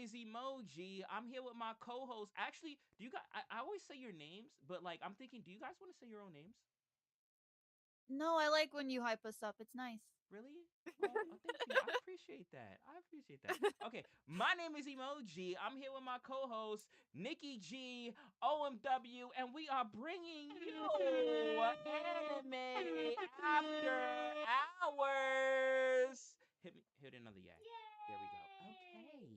is Emoji. I'm here with my co-host. Actually, do you guys? I always say your names, but like I'm thinking, do you guys want to say your own names? No, I like when you hype us up. It's nice. Really? Oh, thank you. I appreciate that. I appreciate that. Okay, my name is Emoji. I'm here with my co-host Nikki G, OMW, and we are bringing you anime after hours. Hit another yay. There we go. Okay.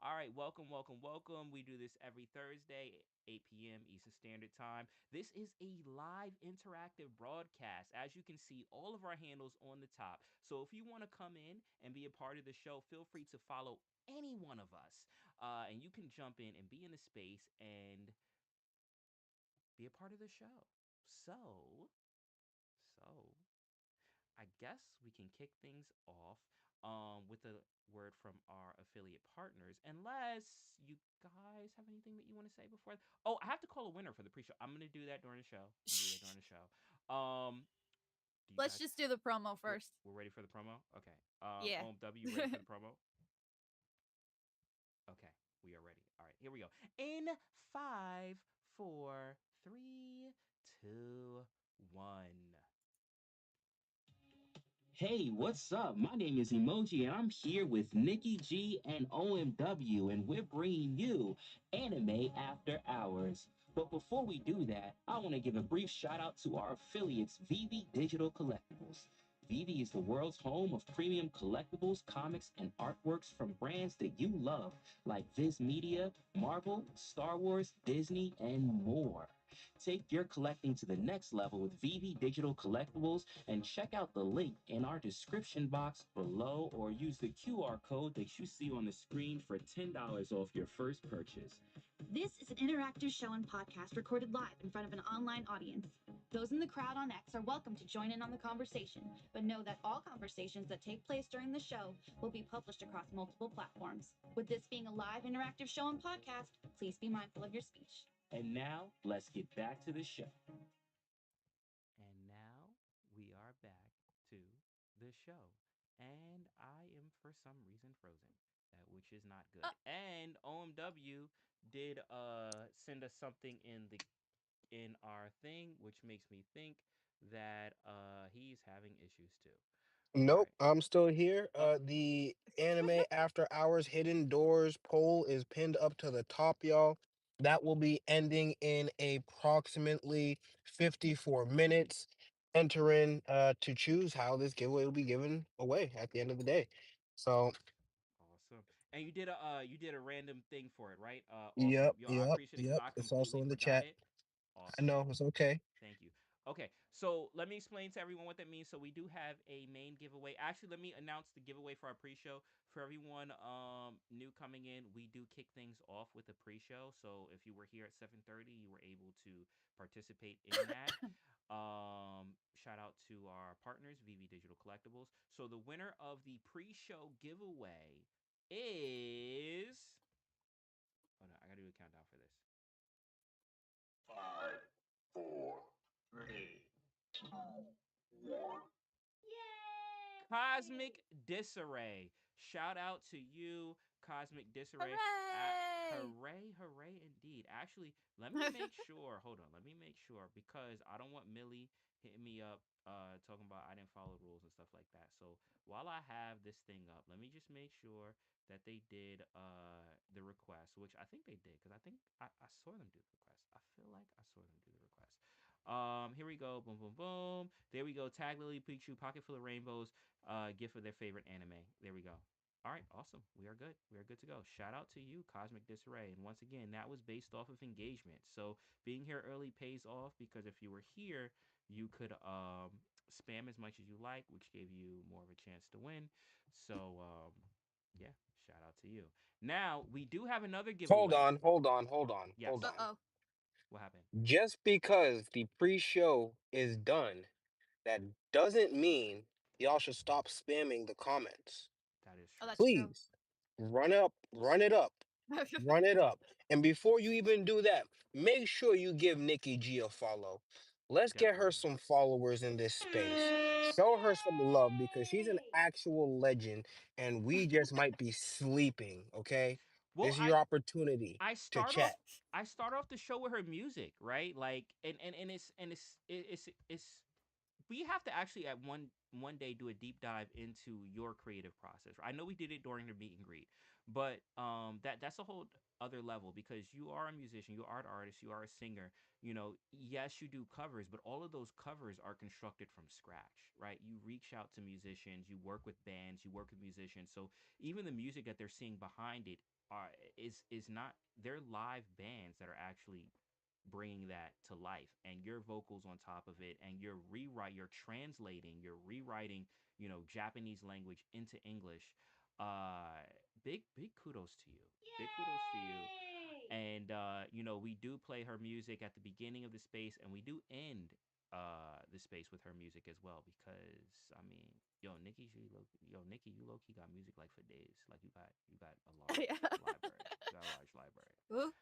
All right. Welcome, welcome, welcome. We do this every Thursday, 8 p.m. Eastern Standard Time. This is a live interactive broadcast. As you can see, all of our handles on the top. So if you want to come in and be a part of the show, feel free to follow any one of us. And you can jump in and be in the space and be a part of the show. So, I guess we can kick things off with a word from our affiliate partners. Unless you guys have anything that you want to say before. Oh, I have to call a winner for the pre-show. I'm gonna do that during the show. I'm gonna do that during the show. Do you Let's guys? just do the promo We're, first. we're ready for the promo. Okay. Yeah. OMW, ready for the promo? Okay, we are ready. All right, here we go. In five, four, three, two, one. Hey, what's up? My name is Emoji, and I'm here with Nikki G and OMW, and we're bringing you Anime After Hours. But before we do that, I want to give a brief shout out to our affiliates, VV Digital Collectibles. VV is the world's home of premium collectibles, comics, and artworks from brands that you love, like Viz Media, Marvel, Star Wars, Disney, and more. Take your collecting to the next level with VV Digital Collectibles and check out the link in our description box below or use the QR code that you see on the screen for $10 off your first purchase. This is an interactive show and podcast recorded live in front of an online audience. Those in the crowd on X are welcome to join in on the conversation, but know that all conversations that take place during the show will be published across multiple platforms. With this being a live interactive show and podcast, please be mindful of your speech. And now, let's get back to the show. And now we are back to the show. And I am for some reason frozen, which is not good. And OMW did send us something in our thing, which makes me think that he's having issues too. All Nope, right. I'm still here. Uh, The anime after hours hidden doors poll is pinned up to the top, y'all. That will be ending in approximately 54 minutes. Enter in to choose how this giveaway will be given away at the end of the day. So, Awesome. And you did a random thing for it, right? Awesome. yep, Yo, I yep, appreciate it because yep. I It's also completely in the forgot chat. it. I Awesome. know, it's okay. Thank you. Okay, so let me explain to everyone what that means. So we do have a main giveaway. Actually, let me announce the giveaway for our pre-show. For everyone new coming in, we do kick things off with a pre-show. So if you were here at 7:30, you were able to participate in that. Shout out to our partners, VV Digital Collectibles. So the winner of the pre-show giveaway is. Oh no, I gotta do a countdown for this. Five, four, three, one. Cosmic Disarray. Shout out to you, Cosmic Disarray. Hooray! Hooray, hooray indeed. Actually, let me make sure. Hold on. Let me make sure because I don't want Millie hitting me up talking about I didn't follow rules and stuff like that. So while I have this thing up, let me just make sure that they did the request, which I think they did because I think I saw them do the request. I feel like I saw them do the request. Here we go. Boom, boom, boom. There we go. Tag Lily Pikachu, Pocket Full of Rainbows, gift of their favorite anime. There we go. All right, awesome. We are good. We are good to go. Shout out to you, Cosmic Disarray. And once again, that was based off of engagement. So being here early pays off because if you were here, you could spam as much as you like, which gave you more of a chance to win. So yeah, shout out to you. Now we do have another Hold giveaway. on, hold on, hold on, hold Yes. on. Uh-oh. What happened? Just because the pre-show is done, that doesn't mean y'all should stop spamming the comments. That is Oh, true. that's true. Please run it up, run it up. And before you even do that, make sure you give Nikki G a follow. Let's get her Definitely. some followers in this space. Show her some love because she's an actual legend and we just might be sleeping, okay? Well, This is your opportunity I to start off chat. I start off the show with her music, right? Like, and it's we have to actually at one day do a deep dive into your creative process. I know we did it during the meet and greet, but that's a whole other level because you are a musician, you are an artist, you are a singer. You know, yes, you do covers, but all of those covers are constructed from scratch, right? You reach out to musicians, you work with bands, you work with musicians. So even the music that they're seeing behind it are is not, they're live bands that are actually bringing that to life, and your vocals on top of it, and you're translating, you're rewriting, you know, Japanese language into English. uh big kudos to you. Big kudos to you. Yay! And you know, we do play her music at the beginning of the space, and we do end the space with her music as well, because I mean, Nikki, you low key got music like for days. Like you got a large Yeah. library. You got a large library. Oops.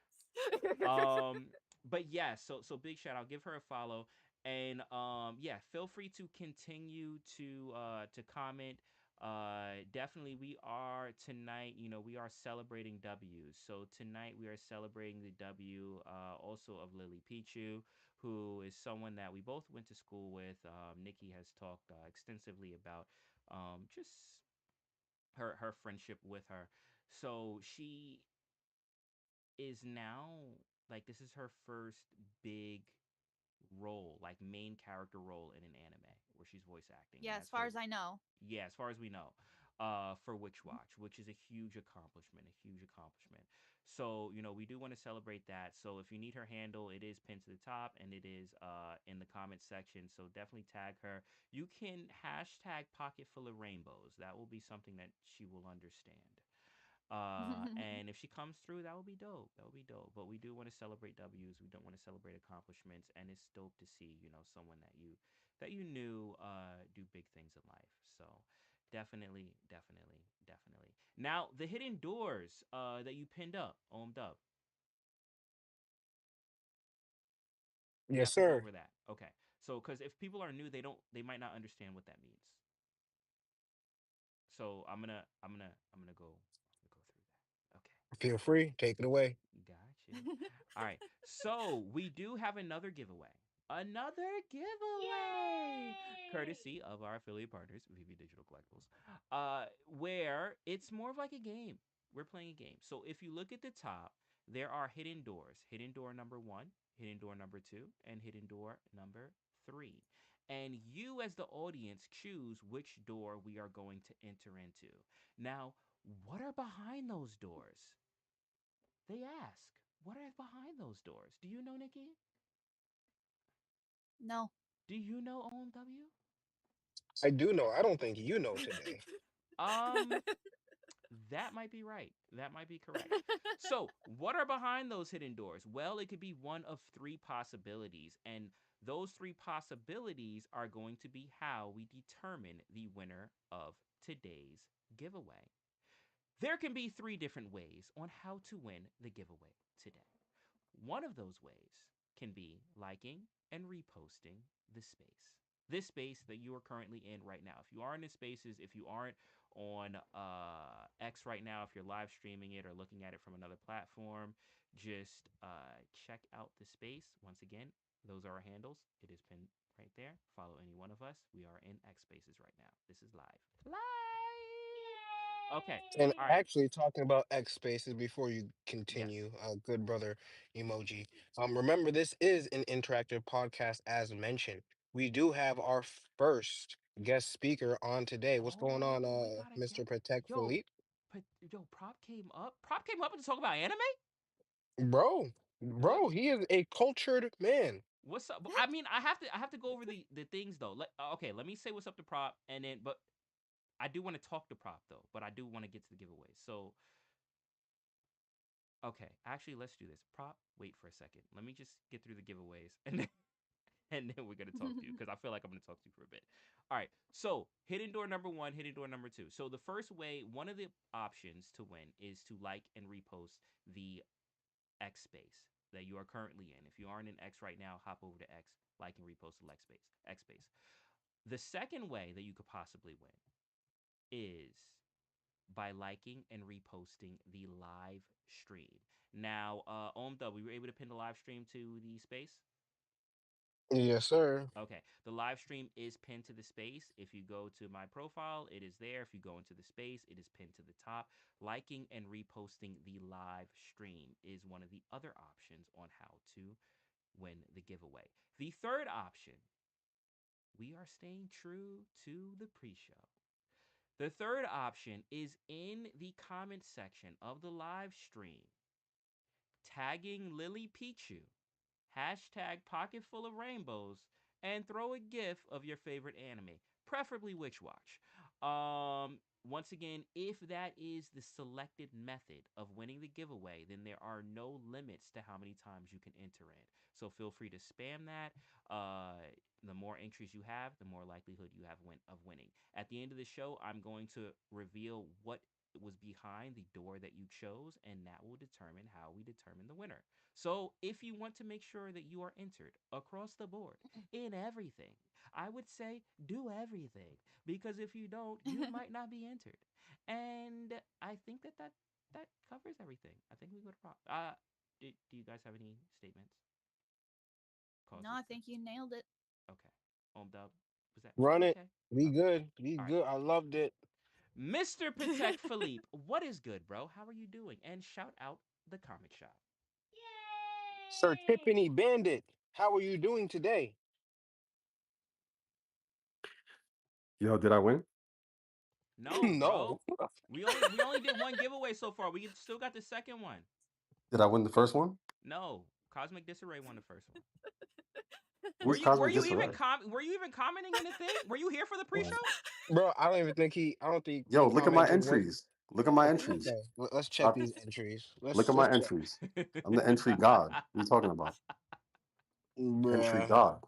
But yeah, so big shout out. Give her a follow. And yeah, feel free to continue to comment. Definitely we are tonight, you know, we are celebrating W's. So tonight we are celebrating the W also of Lily Pichu, who is someone that we both went to school with. Nikki has talked extensively about just her friendship with her. So she is now, like, this is her first big role, like main character role in an anime where she's voice acting, and Yeah, as that's far for, as I know. yeah, as far as we know, for Witch Watch, which is a huge accomplishment, a huge accomplishment. So, you know, we do want to celebrate that. So if you need her handle, it is pinned to the top, and it is in the comment section. So definitely tag her. You can hashtag pocket full of rainbows. That will be something that she will understand. And if she comes through, that would be dope. That would be dope. But we do want to celebrate W's. We don't want to celebrate accomplishments, and it's dope to see, you know, someone that you knew do big things in life. So definitely, definitely, definitely. Now the hidden doors that you pinned up, ohmed up. We Yes, have to go sir. over that. Okay. So because if people are new, they might not understand what that means. So I'm gonna go through that. Okay. Feel free, take it away. Gotcha. All right. So we do have another giveaway. Another giveaway, Yay! courtesy of our affiliate partners, VV Digital Collectibles, where it's more of like a game. We're playing a game. So if you look at the top, there are hidden doors. Hidden door number one, hidden door number two, and hidden door number three. And you, as the audience, choose which door we are going to enter into. Now, what are behind those doors? They ask, what are behind those doors? Do you know, Nikki? No. Do you know OMW? I do know. I don't think you know today. Um, that might be right. That might be correct. So, what are behind those hidden doors? Well, it could be one of three possibilities, and those three possibilities are going to be how we determine the winner of today's giveaway. There can be three different ways on how to win the giveaway today. One of those ways can be liking and reposting the space. This space that you are currently in right now. If you are in the spaces, if you aren't on X right now, if you're live streaming it or looking at it from another platform, just check out the space. Once again, those are our handles. It is pinned right there. Follow any one of us. We are in X spaces right now. This is live. Live. Okay. And All right. actually, talking about X spaces before you Yes. continue, good brother emoji. Remember, this is an interactive podcast, as mentioned. We do have our first guest speaker on today. What's going on, Oh, we got a Mr. guest. Protect Yo, Philippe? yo, Prop came up. Prop came up to talk about anime. Bro, What? he is a cultured man. What's up? What? I mean, I have to go over the things though. Okay, let me say what's up to Prop, and then but I do want to talk to Prop though. But I do want to get to the giveaway. So okay, actually, let's do this. Prop, wait for a second. Let me just get through the giveaways, and then we're gonna talk to you because I feel like I'm gonna talk to you for a bit. All right. So hidden door number one, hidden door number two. So the first way, one of the options to win is to like and repost the X space that you are currently in. If you aren't in X right now, hop over to X, like and repost the X space. X space. The second way that you could possibly win is by liking and reposting the live stream. Now, Omdub, we were able to pin the live stream to the space. Yes, sir. Okay, the live stream is pinned to the space. If you go to my profile, it is there. If you go into the space, it is pinned to the top. Liking and reposting the live stream is one of the other options on how to win the giveaway. The third option, we are staying true to the pre show. The third option is in the comment section of the live stream, tagging Lily Pichu, hashtag pocket full of rainbows, and throw a gif of your favorite anime, preferably Witch Watch. Once again, if that is the selected method of winning the giveaway, then there are no limits to how many times you can enter in. So feel free to spam that. The more entries you have, the more likelihood you have of winning. At the end of the show, I'm going to reveal what was behind the door that you chose, and that will determine how we determine the winner. So, if you want to make sure that you are entered across the board in everything, I would say do everything, because if you don't, you might not be entered. And I think that covers everything. I think we go to prop. Do you guys have any statements? No, I Causes to think you nailed it. okay. Dub, was that Run it. okay? Be Okay. good. Be All right. good. I loved it. Mr. Patek Philippe, what is good, bro? How are you doing? And shout out the comic shop. Sir Tiffany Bandit, how are you doing today? Yo, did I win? No, No. bro. We only did one giveaway so far. We still got the second one. Did I win the first one? No, Cosmic Disarray won the first one. Were Who's you were Cosmic you even Disarray? were you even commenting in the thing? Were you here for the pre-show? Wow. Bro, I don't think Yo, he look at my commented what. entries. Look at my Okay, entries. okay. Let's check Stop. these entries. Look at Let's my check. entries. I'm the entry god. What are you talking about? Entry Bruh. god.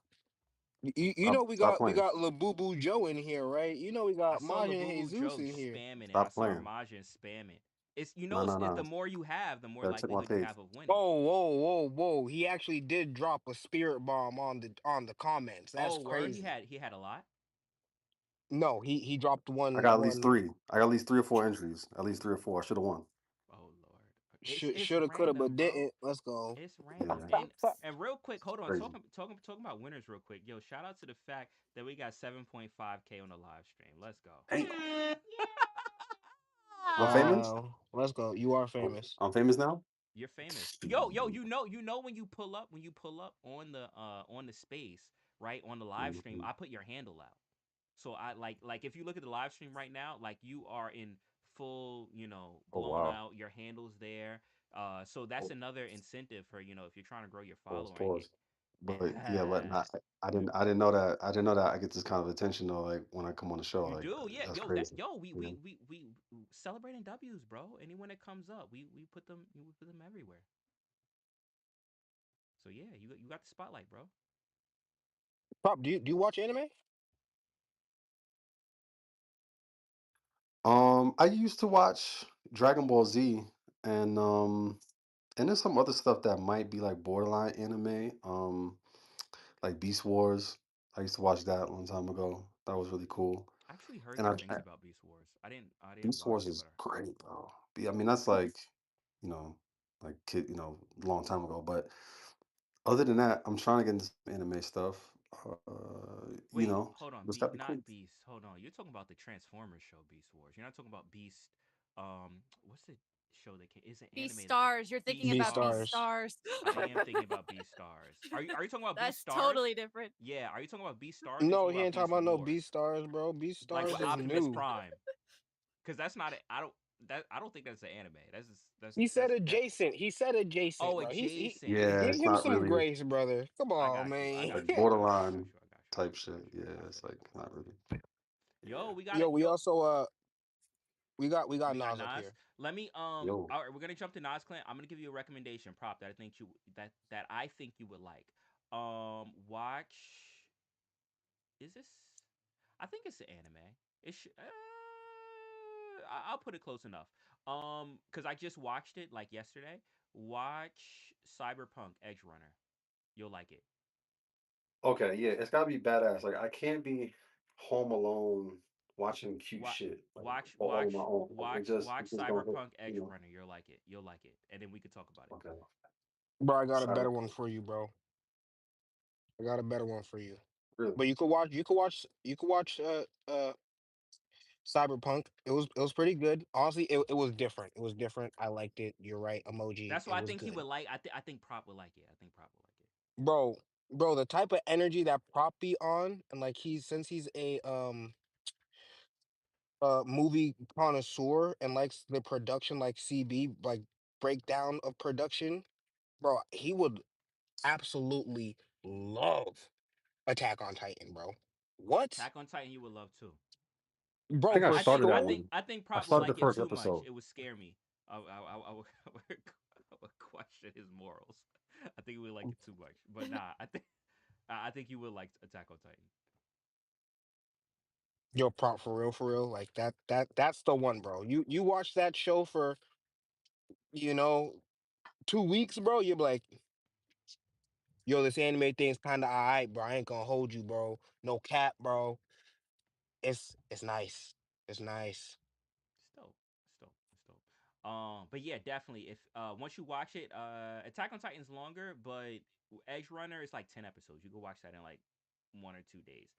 You know Stop. Stop we playing. got Labubu Joe in here, right? You know we I got saw Majin Labubu Jesus Joe in here. spamming it. I Stop saw playing. Majin spamming. It's No, no, the no. more you have, the more Gotta check my likelihood you page. have of winning. Oh, whoa. He actually did drop a spirit bomb on the comments. That's Oh, word, crazy. he had a lot. No, he dropped I got at least one three. I got at least 3 or 4 entries. At least 3 or 4. I should have won. Oh lord, it's shoulda, coulda, but random, bro. didn't. Let's go. It's random. Yeah, And real quick, hold it's on. crazy. Talking about winners real quick. Yo, shout out to the fact that we got 7.5K on the live stream. Let's go. Damn. I'm famous. Wow. Let's go. You are famous. I'm famous now. You're famous. Yo, Mhm. you know when you pull up on the space, right? On the live stream, I put your handle out. So I like if you look at the live stream right now, like you are in full, Oh blown wow. out, your handle's there. So that's Oh, another incentive for, if you're trying to grow your pause. following. Pause. But yeah, but I didn't. I didn't know that. I didn't know that I get this kind of attention though. Like when I come on the show, You like do, yeah, that's that crazy. yo, You know. we celebrating W's, bro. Anyone that comes up, we put them everywhere. So yeah, you got the spotlight, bro. Pop, do you watch anime? I used to watch Dragon Ball Z, and and there's some other stuff that might be like borderline anime. Like Beast Wars. I used to watch that a long time ago. That was really cool. I actually heard And good things about Beast Wars. I didn't Beast Wars watch it, is but great, bro. I mean, that's like, you know, like kid, a long time ago. But other than that, I'm trying to get into some anime stuff. You wait, know, hold on, it's gotta be cool. not Beast. Hold on, you're talking about the Transformers show, Beast Wars. You're not talking about Beast. What's the show that came? It's an Beast anime that came. Stars. You're thinking Beast B about Beast Stars. stars. Stars. I am thinking about Beast Stars. Are you talking about Beast That's Stars? totally different. Yeah. Are you talking about Beast Stars? Or you No, talking he about ain't talking Beast about no Wars? B stars, bro. B Like stars with is Optimus new. Prime? Because that's not. I don't think that's an anime. That's just, He said that. adjacent. He said adjacent, Oh, bro. He adjacent. Yeah, give it's him not some really grace, brother. Come I on, got you. I man. like got you. I got you. I got borderline you. I got you. I type got you. I shit. got you. I Yeah, got it's you. like not really. Yo, Yeah. we got Yo, it. we Yo, also we got we got Nas up Nas. here. Let me Yo. All right, we're gonna jump to Nas Clan. I'm gonna give you a recommendation prop that I think you that I think you would like. Watch. Is this? I think it's an anime. It should. I'll put it close enough. Cause I just watched it like yesterday. Watch Cyberpunk Edge Runner. You'll like it. Okay, yeah, it's gotta be badass. Like I can't be home alone. watching cute Watch, shit like watch, all on my watch, own. Like, it watch just don't hit, Cyberpunk you Edge know. Runner. You'll like it. You'll like it, and then we could talk about it. Okay, Bro, I got a better one Cyberpunk. for you, bro. I got a better one for you. Really? But you could watch Cyberpunk. It was pretty good. Honestly, it was different. It was different. I liked it. You're right. Emoji. That's It why I was think he good. would like. I think Prop would like it. I think Prop would like it. Bro, bro, the type of energy that Prop be on, and like since he's a movie connoisseur and likes the production like CB, like breakdown of production, bro, he would absolutely love Attack on Titan, bro. What? Attack on Titan, you would love too. I Bro, think I for I think started I that sure. think one. I think I Prop would started the like it first too much. episode. It would scare me. I would, I would question his morals. I think he would like it too much. But nah, I think you would like Attack on Titan. Yo, Prop, for real. Like that's the one, bro. You watch that show for, you know, 2 weeks, bro. You're like, yo, this anime thing's kinda alright, bro. I ain't gonna hold you, bro. No cap, bro. It's nice. It's nice. It's dope. It's dope. It's dope. But yeah, definitely. If once you watch it, Attack on Titan's longer, but Edge Runner is like 10 episodes. You go watch that in like 1 or 2 days.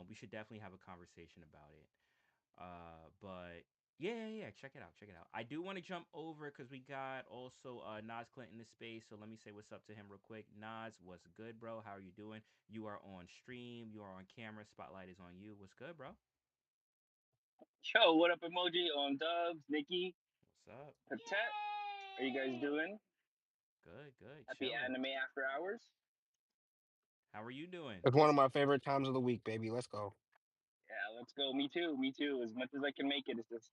We should definitely have a conversation about it. But yeah. Check it out. Check it out. I do want to jump over because we got also Nas Clinton in the space. So let me say what's up to him real quick. Nas, what's good, bro? How are you doing? You are on stream. You are on camera. Spotlight is on you. What's good, bro? Yo, what up, emoji? On Dubs, Nikki, What's up? Patet. How you guys doing? Good, good. Happy Chilling. Anime After Hours. How are you doing? It's one of my favorite times of the week, baby. Let's go. Yeah, let's go. Me too. Me too. As much as I can make it, it's just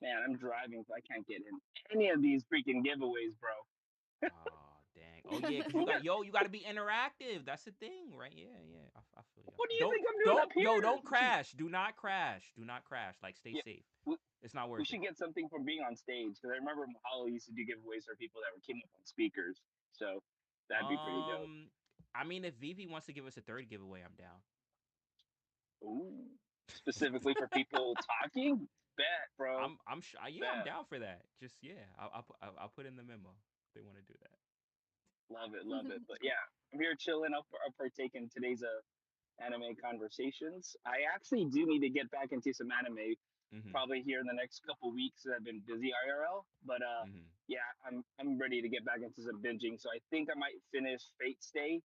man, I'm driving, so I can't get in any of these freaking giveaways, bro. Oh, dang. Oh yeah, cause you got to be interactive. That's the thing, right? Yeah. I feel you. I What do feel. you Don't think I'm doing up don't yo here? don't crash. Do not crash. Do not crash. Like stay Yeah, safe. we, It's not we worth it. should get something from being on stage because I remember Mahalo used to do giveaways for people that were came up on speakers. So that'd be pretty dope. Um, I mean, if Vivi wants to give us a third giveaway, I'm down. Ooh, specifically for people talking. Bet, bro. Yeah, I'm Bet. down for that. Just yeah, I'll put in the memo if they want to do that. Love it, love it. But yeah, I'm here chilling. I'll partake in today's anime conversations. I actually do need to get back into some anime, Mhm. probably here in the next couple weeks. I've been busy IRL, but Mhm. yeah, I'm ready to get back into some binging. So I think I might finish Fate Stay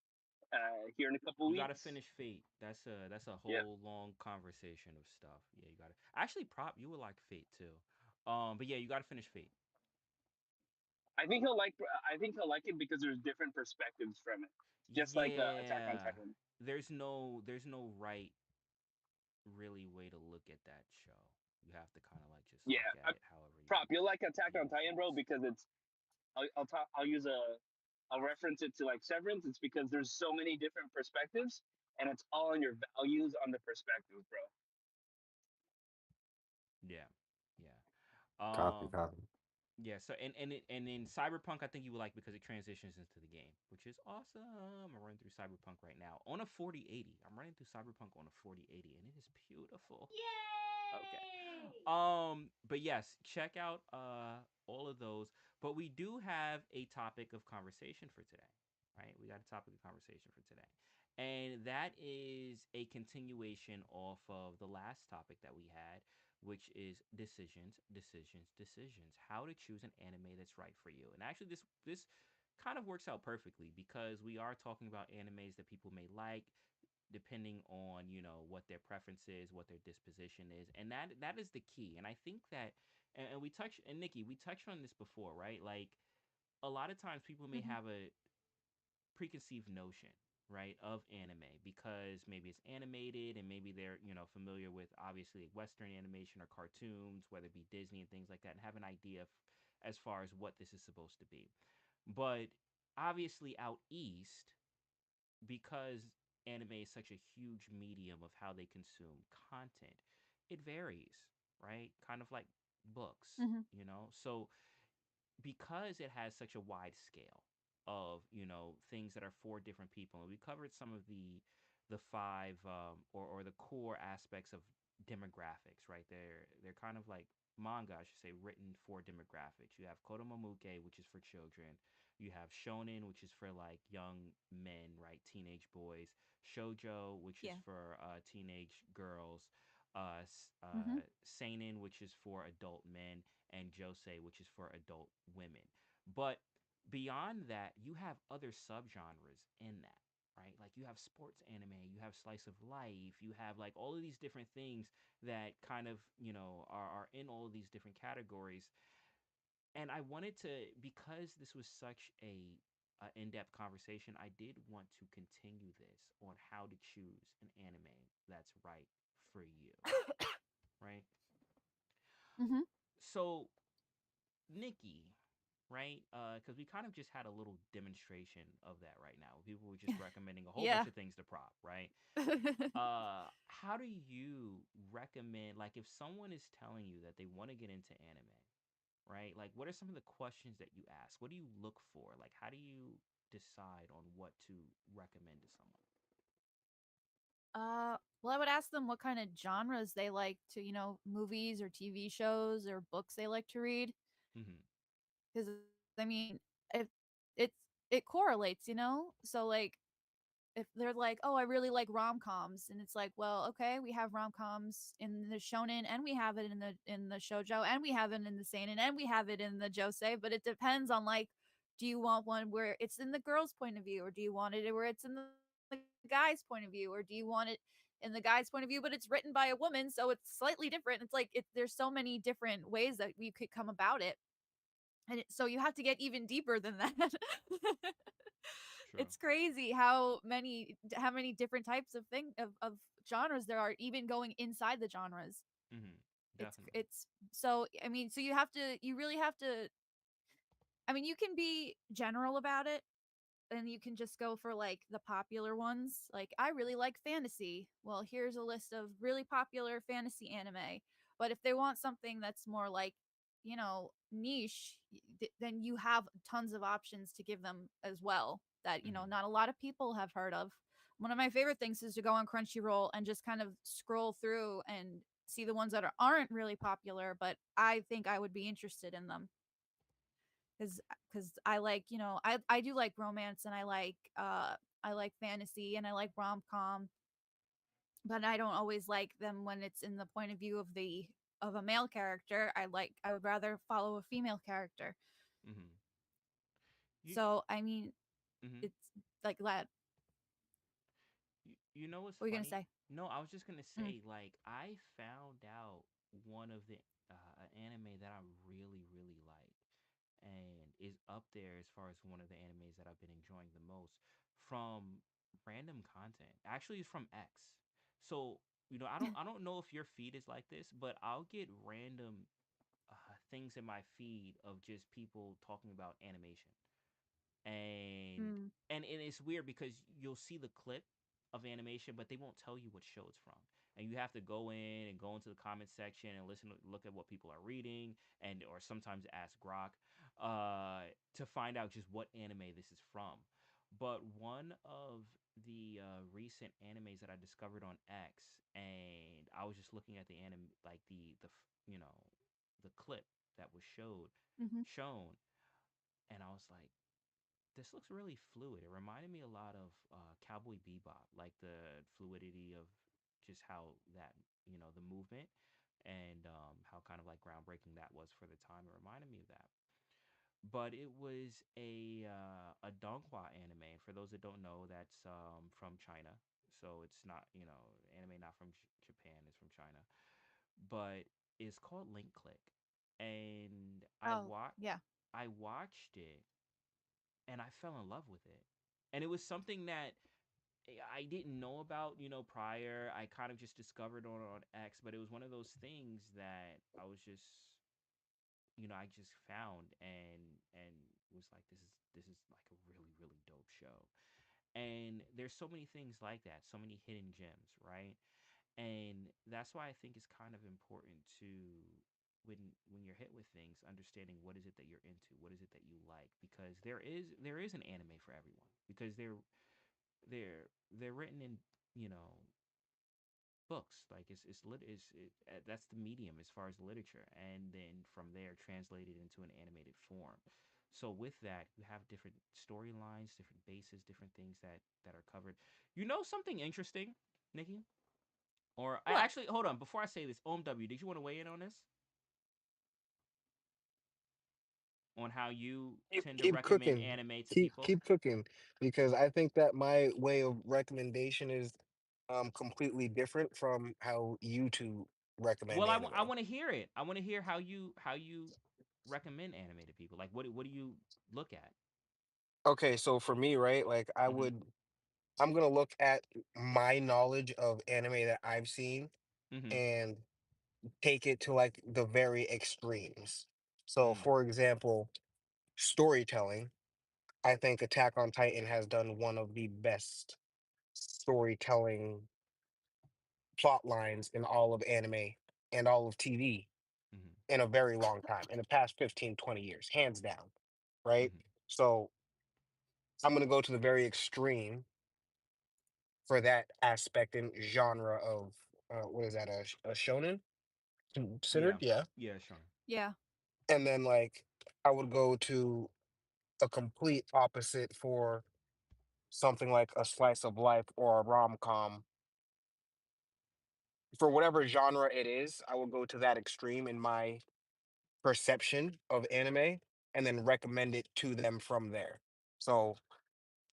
here in a couple You gotta weeks. finish Fate. That's a Yeah, whole long conversation of stuff. Yeah, you gotta actually prop. You would like Fate too. But yeah, you gotta finish Fate. I think he'll like. I think he'll like it because there's different perspectives from it, just like Attack on Yeah, Titan. there's no right really way to look at that show. You have to kind of like just Yeah, look at it however prop. you You'll like Attack on view Titan, bro, things. because it's I'll talk. I'll use a. I'll reference it to like Severance. It's because there's so many different perspectives, and it's all on your values on the perspective, bro. Yeah, yeah. Copy, Um, copy. Yeah, so and in Cyberpunk, I think you would like because it transitions into the game, which is awesome. I'm running through Cyberpunk right now on a 4080. I'm running through Cyberpunk on a 4080, and it is beautiful. Okay. But yes, check out all of those. But we do have a topic of conversation for today, right? We got a topic of conversation for today. And that is a continuation off of the last topic that we had, which is decisions. How to choose an anime that's right for you. And actually this kind of works out perfectly because we are talking about animes that people may like depending on what their preference is, what their disposition is, and that is the key. And I think that, and we touched, and Nikki, we touched on this before, right? Like a lot of times people may Mhm. have a preconceived notion, right, of anime because maybe it's animated and maybe they're familiar with obviously Western animation or cartoons, whether it be Disney and things like that, and have an idea as far as what this is supposed to be. But obviously out east, because anime is such a huge medium of how they consume content, it varies, right? Kind of like books, Mhm. So because it has such a wide scale of, things that are for different people, and we covered some of the the five or the core aspects of demographics, right? They're kind of like manga, I should say, written for demographics. You have Kodomomuke, which is for children. You have shonen, which is for like young men, right? Teenage boys. Shoujo, which is Yeah. for teenage girls. Mhm. Seinen, which is for adult men, and josei, which is for adult women. But beyond that, you have other subgenres in that, right? Like you have sports anime, you have slice of life, you have like all of these different things that kind of, are in all of these different categories. And I wanted to, because this was such a in-depth conversation, I did want to continue this on how to choose an anime that's right for you, right? Mhm. So, Nikki, right? Because we kind of just had a little demonstration of that right now. People were just recommending a whole bunch Yeah. of things to prop, right? How do you recommend, like, if someone is telling you that they want to get into anime, right? Like, what are some of the questions that you ask? What do you look for? Like, how do you decide on what to recommend to someone? well, I would ask them what kind of genres they like to, movies or TV shows or books they like to read. Mm-hmm. Because I mean, if it's it correlates, So like, if they're like, "Oh, I really like rom-coms," and it's like, "Well, okay, we have rom-coms in the shonen, and we have it in the shoujo, and we have it in the seinen, and we have it in the josei." But it depends on like, do you want one where it's in the girl's point of view, or do you want it where it's in the guy's point of view, or do you want it in the guy's point of view, but it's written by a woman, so it's slightly different. It's like there's so many different ways that we could come about it, so you have to get even deeper than that. True. It's crazy how many different types of genres there are, even going inside the genres. Mm-hmm. it's Definitely. it's so I mean, so you really have to. I mean, you can be general about it, and you can just go for like the popular ones. Like, I really like fantasy. Well, here's a list of really popular fantasy anime. But if they want something that's more like, niche, then you have tons of options to give them as well that, Mm-hmm. not a lot of people have heard of. One of my favorite things is to go on Crunchyroll and just kind of scroll through and see the ones that aren't really popular, but I think I would be interested in them. Because I like, I do like romance, and I like fantasy, and I like rom-com, but I don't always like them when it's in the point of view of a male character. I would rather follow a female character. Mm-hmm. You. So I mean, Mm-hmm. it's like that. You know what's What are you gonna funny? say? No, I was just gonna Mm. say, like, I found out one of the anime that I really, really like, and is up there as far as one of the animes that I've been enjoying the most from random content. Actually, it's from X. So, I don't know if your feed is like this, but I'll get random things in my feed of just people talking about animation, and Mm. and it's weird because you'll see the clip of animation, but they won't tell you what show it's from, and you have to go in and go into the comment section and look at what people are reading, and or sometimes ask Grok to find out just what anime this is from. But one of the recent animes that I discovered on X, and I was just looking at the anime, like the clip that was Mhm. shown, and I was like, this looks really fluid. It reminded me a lot of Cowboy Bebop, like the fluidity of just how that, the movement, and how kind of like groundbreaking that was for the time. It reminded me of that. But it was a donghua anime. For those that don't know, that's from China. So it's not, anime not from Japan, it's from China. But it's called Link Click. And Oh yeah. I watched it and I fell in love with it. And it was something that I didn't know about, prior. I kind of just discovered on X, but it was one of those things that I was just, I just found and was like, this is like a really really dope show. And there's so many things like that, so many hidden gems, right? And that's why I think it's kind of important to when you're hit with things, understanding what is it that you're into, what is it that you like, because there is an anime for everyone, because they're written in you know, books. Like that's the medium as far as literature, and then from there translated into an animated form. So with that, you have different storylines, different bases, different things that are covered. You know something interesting, Nikki? Or I What? actually hold on before I say this. OMW, did you want to weigh in on this? On how you tend to Keep recommend cooking. anime to Keep people? keep cooking because I think that my way of recommendation is completely different from how you two recommend Well, I anime. want to hear it. I want to hear how you recommend anime to people. Like what do you look at? Okay, so for me, right, like Mhm. I'm gonna look at my knowledge of anime that I've seen Mhm. and take it to like the very extremes. So Mm. for example, storytelling, I think Attack on Titan has done one of the best storytelling plot lines in all of anime and all of TV Mhm. in a very long time, in the past 15, 20 years, hands down, right? Mhm. So I'm going to go to the very extreme for that aspect and genre of, what is that, a shonen? Considered? Yeah. Yeah. Yeah, sure. Yeah. And then, like, I would go to a complete opposite for something like a slice of life or a rom com. For whatever genre it is, I will go to that extreme in my perception of anime and then recommend it to them from there. So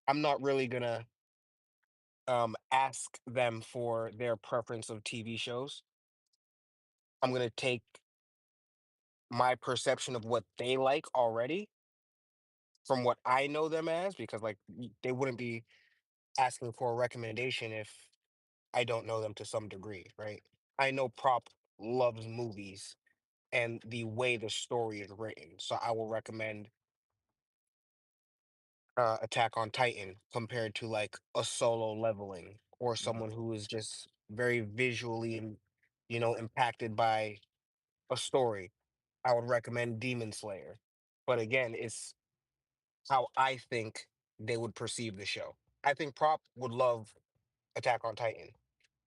I'm not really gonna ask them for their preference of TV shows. I'm gonna take my perception of what they like already from what I know them as, because like they wouldn't be asking for a recommendation if I don't know them to some degree, right? I know Prop loves movies and the way the story is written, so I will recommend Attack on Titan compared to like a Solo Leveling or Mhm. someone who is just very visually and impacted by a story. I would recommend Demon Slayer. But again, it's how I think they would perceive the show. I think Prop would love Attack on Titan.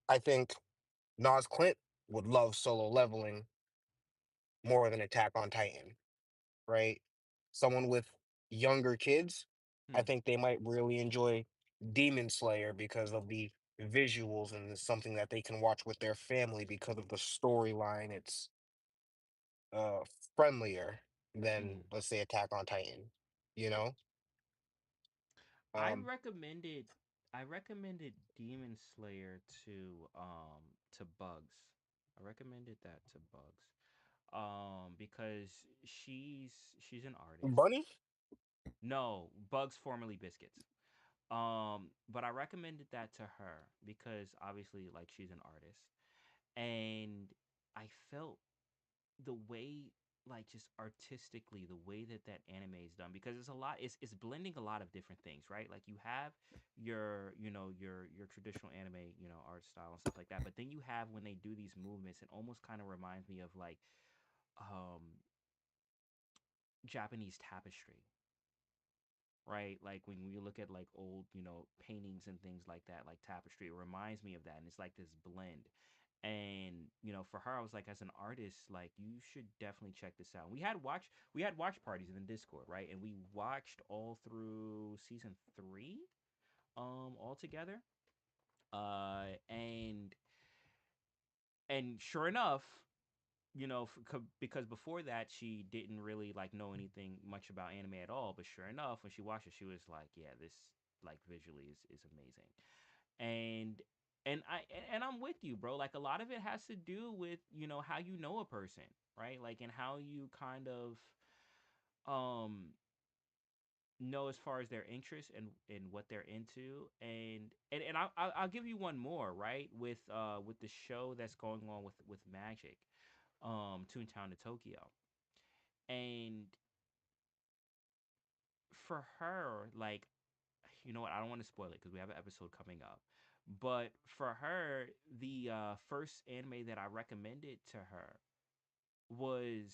I think Nas Clint would love Solo Leveling more than Attack on Titan, right? Someone with younger kids, I Hmm. think they might really enjoy Demon Slayer because of the visuals and it's something that they can watch with their family because of the storyline. It's uh friendlier than Mhm. let's say Attack on Titan, you know? I Um recommended I recommended Demon Slayer to Bugs. I recommended that to Bugs. Because she's an artist. Bunny? No, Bugs formerly Biscuits. But I recommended that to her because obviously like she's an artist. And I felt the way like just artistically the way that anime is done because it's a lot it's blending a lot of different things, right? Like you have your traditional anime art style and stuff like that, but then you have when they do these movements it almost kind of reminds me of like um Japanese tapestry, right? Like when you look at like old paintings and things like that, like tapestry, it reminds me of that, and it's like this blend. And for her I was like, as an artist, like you should definitely check this out. We had watch parties in the Discord, right? And we watched all through season 3 all together. And sure enough, because before that she didn't really like know anything much about anime at all, but sure enough when she watched it she was like, yeah, this like visually is amazing. And and I and I'm with you, bro. Like a lot of it has to do with how you know a person, right? Like and how you kind of um know as far as their interests and what they're into. And I'll give you one more, right? With the show that's going on with Magic, Toontown to Tokyo. And for her, like, you know what, I don't want to spoil it because we have an episode coming up. But for her, the first anime that I recommended to her was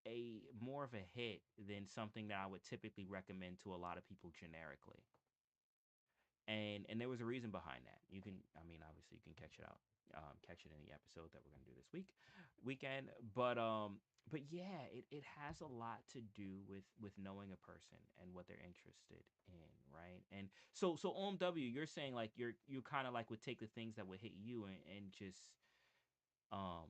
a more of a hit than something that I would typically recommend to a lot of people generically. and there was a reason behind that. You can, I mean, obviously you can catch it out, catch it in the episode that we're gonna do this weekend. But yeah, it has a lot to do with knowing a person and what they're interested in, right? And so OMW, you're saying like you kind of like would take the things that would hit you and just um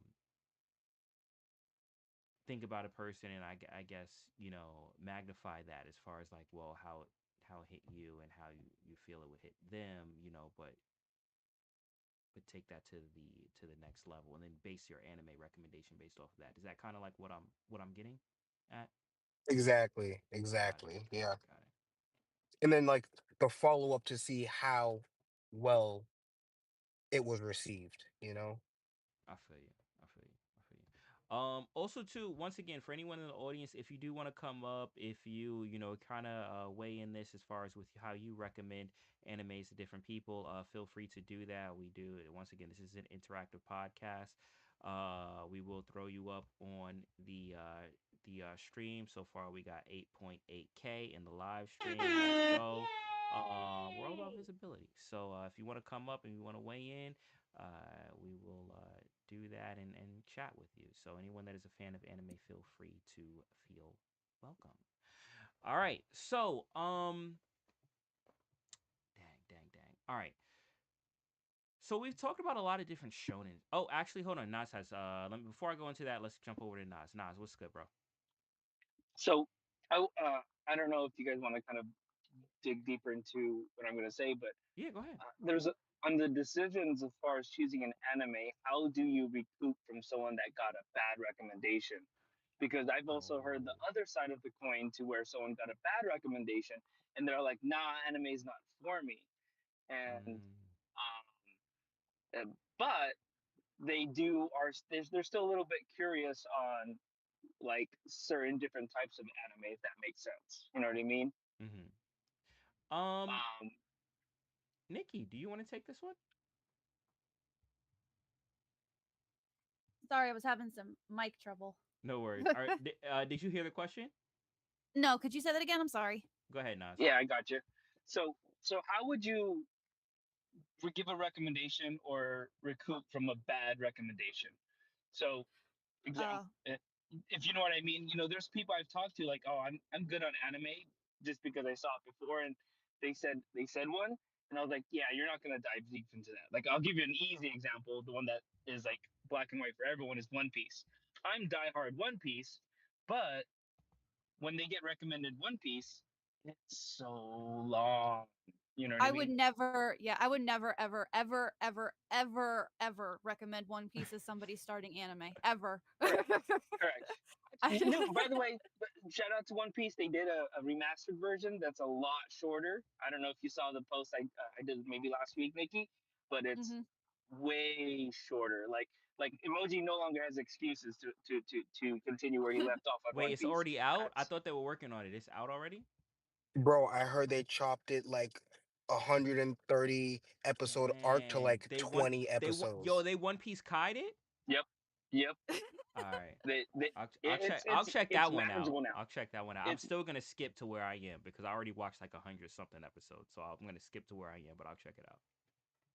think about a person and I guess magnify that as far as like well how it hit you and how you feel it would hit them, but take that to the next level and then base your anime recommendation based off of that. Is that kind of like what I'm getting at? Exactly, Got it. exactly. Yeah. Got it. And then like the follow up to see how well it was received, you know? I feel you. I feel you. I feel you. Also, too, once again, for anyone in the audience, if you do want to come up, if you kind of weigh in this as far as with how you recommend animes to different people, feel free to do that. We do it once again. This is an interactive podcast. We will throw you up on the stream. So far, we got 8.8K in the live stream. Let's go. We're all about visibility. So if you want to come up and you want to weigh in, we will do that and chat with you. So anyone that is a fan of anime, feel free to feel welcome. All right. So dang. All right. So we've talked about a lot of different shonen. Oh, actually, hold on. Nas has let me before I go into that, let's jump over to Nas. Nas, what's good, bro? So I don't know if you guys want to kind of dig deeper into what I'm going to say, but Yeah, go ahead. on the decisions as far as choosing an anime, how do you recoup from someone that got a bad recommendation? Because I've also heard the Oh. other side of the coin to where someone got a bad recommendation and they're like, nah, anime is not for me. And Mm, but they do are they're still a little bit curious on like certain different types of anime, if that makes sense. You know what I mean? mm-hmm. Um, Um, Nikki, do you want to take this one? Sorry, I was having some mic trouble. No worries. All right. Did you hear the question? No, could you say that again? I'm sorry. Go ahead, Nas. yeah, I got you. So how would you give a recommendation or recoup from a bad recommendation? So example, Oh, if you know what I mean, there's people I've talked to like, oh, I'm good on anime just because I saw it before, and they said one, and I was like, yeah, you're not gonna dive deep into that. Like, I'll give you an easy example. The one that is like black and white for everyone is One Piece. I'm diehard One Piece, but when they get recommended One Piece, it's so long. You know what I I would mean? never, yeah, I would never, ever, ever, ever, ever, ever recommend One Piece as somebody starting anime. Ever. Correct. Correct. I, No, by the way, shout out to One Piece. They did a remastered version that's a lot shorter. I don't know if you saw the post I did maybe last week, Nikki, but it's hmm way shorter. Like emoji no longer has excuses to continue where he left off on Wait, One it's Piece. already out? I That's thought they were working on it. It's out already? Bro, I heard they chopped it like 130 episode arc to Dang. like 20 episodes. They One Piece Kai'd it? yep, yep. All right. They I'll check it's I'll it's check it's that one out. manageable now. I'll check that one out. I'm It's still gonna skip to where I am because I already watched like 100 something episodes. So I'm gonna skip to where I am, but I'll check it out.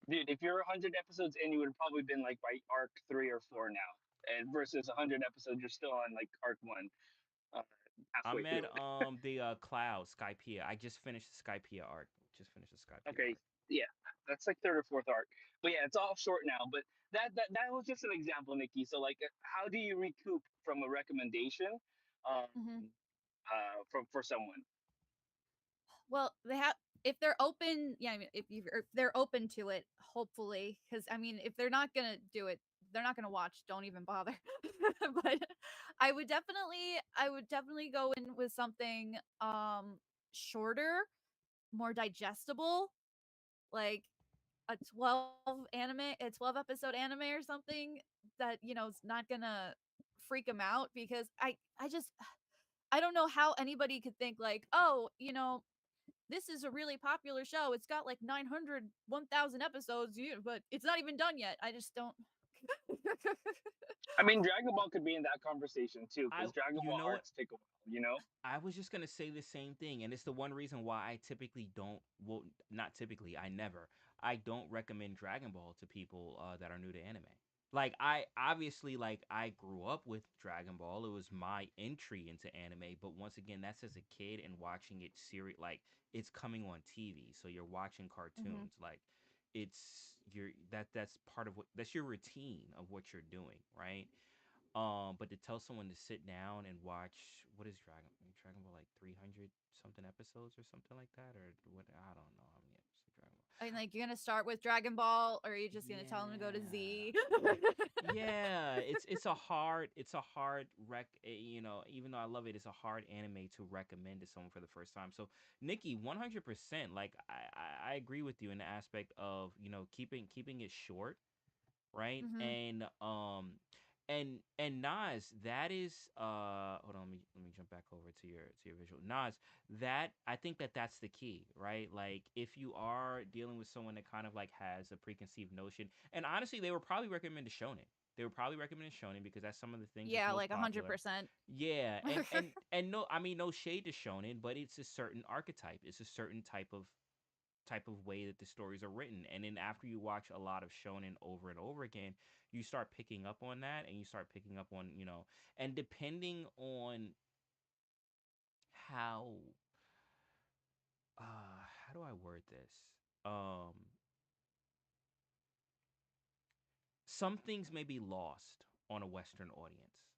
dude. If you're 100 episodes in, you would have probably been like by arc 3 or 4 now, and versus 100 episodes, you're still on like arc 1, uh, halfway I'm at through. the Cloud Skypiea. I just finished the Skypiea arc. Just finished the Skypiea Okay, arc. yeah, that's like third or fourth arc. But yeah, it's all short now. But that was just an example, Nikki. So like, how do you recoup from a recommendation, um, hmm from for someone? Well, they have if they're open. Yeah, I mean, if they're open to it, hopefully, because I mean, if they're not gonna do it, they're not gonna watch. Don't even bother. But I would definitely go in with something shorter, more digestible, like a 12 episode anime or something that is not gonna freak them out because I just I don't know how anybody could think like, oh, this is a really popular show. It's got like 900, 1,000 episodes, but it's not even done yet. I just don't. I mean, Dragon Ball could be in that conversation too, I because Dragon you Ball know what? arcs take a while. You know. I was just gonna say the same thing, and it's the one reason why I typically don't. Well, not typically. I never. I don't recommend Dragon Ball to people that are new to anime. Like I obviously like I grew up with Dragon Ball. It was my entry into anime, but once again, that's as a kid and watching it like it's coming on TV, so you're watching Hmm. cartoons. Like it's your that's part of what that's your routine of what you're doing, right? But to tell someone to sit down and watch what is Dragon Ball like 300 something episodes or something like that or what I don't know how many episodes of Dragon Ball. I mean, like, you're gonna start with Dragon Ball, or are you just gonna tell them to go to Yeah. Z? Yeah, it's a hard even though I love it, it's a hard anime to recommend to someone for the first time. So, Nikki, 100%, like I agree with you in the aspect of, keeping it short, right? Hmm. And Nas, that is hold on, let me jump back over to your visual. Nas, that I think that's the key, right? Like if you are dealing with someone that kind of like has a preconceived notion, and honestly, they were probably recommended shonen. They were probably recommended shonen because that's some of the things that's Yeah, most like popular. 100%. Yeah, and no, I mean no shade to shonen, but it's a certain archetype. It's a certain type of way that the stories are written. And then after you watch a lot of shonen over and over again, you start picking up on that and you start picking up on, and depending on how how do I word this? Um some things may be lost on a Western audience,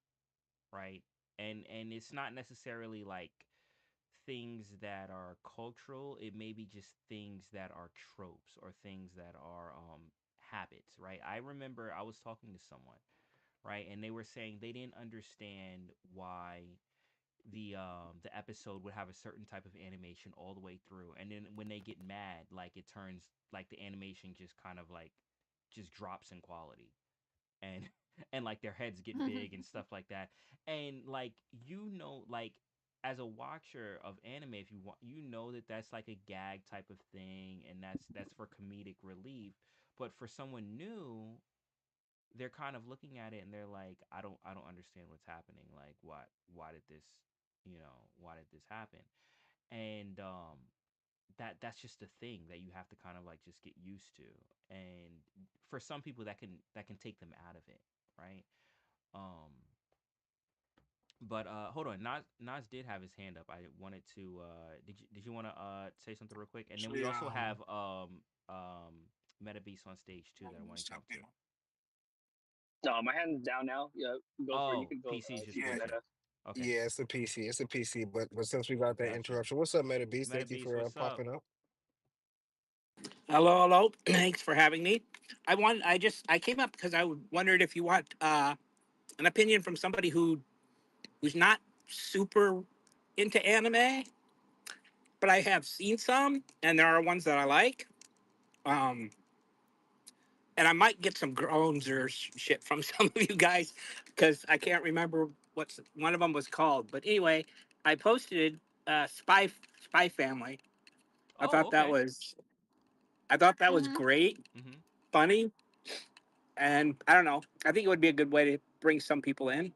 right? And it's not necessarily like things that are cultural. It may be just things that are tropes or things that are habits, right? I remember I was talking to someone, right, and they were saying they didn't understand why the episode would have a certain type of animation all the way through, and then when they get mad, like it turns like the animation just kind of like just drops in quality, and and like their heads get big and stuff like that. And like like as a watcher of anime, if you want, that that's like a gag type of thing, and that's for comedic relief. But for someone new, they're kind of looking at it and they're like, I don't understand what's happening. Like why did this why did this happen? And that's just a thing that you have to kind of like just get used to. And for some people that can take them out of it, right? um but hold on, Nas did have his hand up. I wanted to did you want to say something real quick? And then we Actually, also have Meta Beast on stage too that I want to talk to. No, my hand's down now. Yeah, go for it. You Oh, can go. PC's just yeah, glitching. Meta. Okay, yeah, it's a PC. It's a PC. But since we got that got you. interruption, what's up, Meta Beast? Meta Thank you Beast, for what's up? popping up. Hello, hello. Thanks for having me. I came up because I wondered if you want an opinion from somebody who's not super into anime, but I have seen some, and there are ones that I like. Um, and I might get some groans or shit from some of you guys because I can't remember what one of them was called. But anyway, I posted Spy Family. I Oh, thought that okay. was I thought that was Hmm. great, Mhm. funny, and I don't know. I think it would be a good way to bring some people in.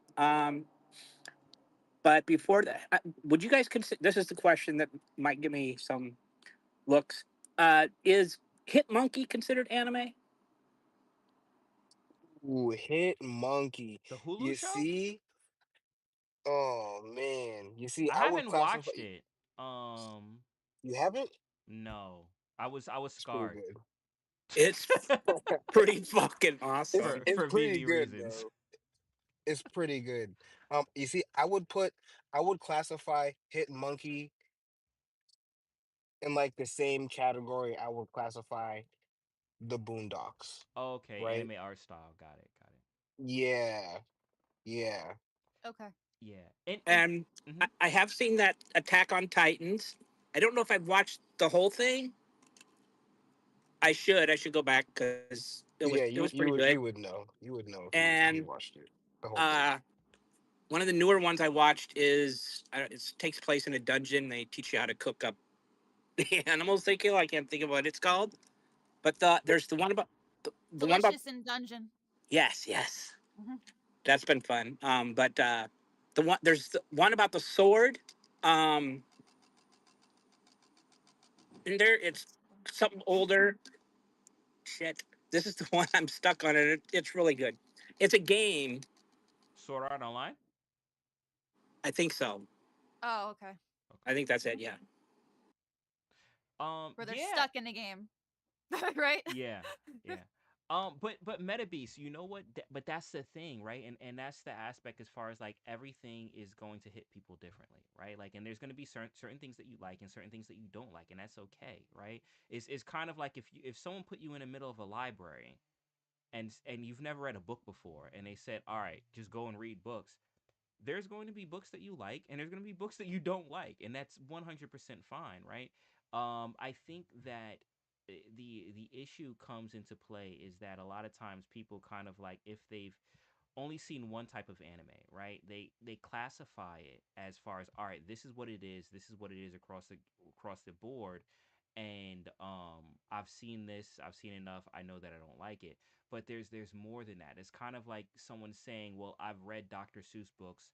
But before that, would you guys consider? This is the question that might give me some looks. Is Hit Monkey considered anime? Ooh, Hit Monkey. The Hulu You show? see? Oh man. You see, I I would haven't classify. watched it. Um, You haven't? no. I was It's pretty scarred good. It's pretty fucking It's awesome. it's for pretty many good, reasons. bro. It's pretty good. You see, I would classify Hit Monkey in like the same category I would classify the Boondocks, Okay, right? anime art style. Got it. Got it. Yeah, yeah. Okay. Yeah. And And mhm. I have seen that Attack on Titans. I don't know if I've watched the whole thing. I should. I should go back because Yeah, it was pretty you would good. you would know if you And watched it, the whole thing. uh, one of the newer ones I watched is it takes place in a dungeon. They teach you how to cook up the animals they kill. I can't think of what it's called. But there's the one about the one about Delicious in Dungeon. Yes, yes, Mhm. that's been fun. But there's the one about the sword. Um, and there it's something older. Shit, this is the one I'm stuck on, and it's really good. It's a game. Sword Art Online. I think so. Oh, okay. I Okay. think that's it. Yeah. Where they're Yeah. stuck in a game, right? Yeah, yeah. But Meta Beast, you know what? But that's the thing, right? And that's the aspect as far as like everything is going to hit people differently, right? Like, and there's going to be certain things that you like and certain things that you don't like, and that's okay, right? It's kind of like if someone put you in the middle of a library and you've never read a book before, and they said, all right, just go and read books. There's going to be books that you like and there's going to be books that you don't like, and that's 100% fine, right? I think that the issue comes into play is that a lot of times people kind of like, if they've only seen one type of anime, right? They classify it as far as, all right, this is what it is. This is what it is across the board. And I've seen this. I've seen enough. I know that I don't like it. But there's more than that. It's kind of like someone saying, "Well, I've read Dr. Seuss books,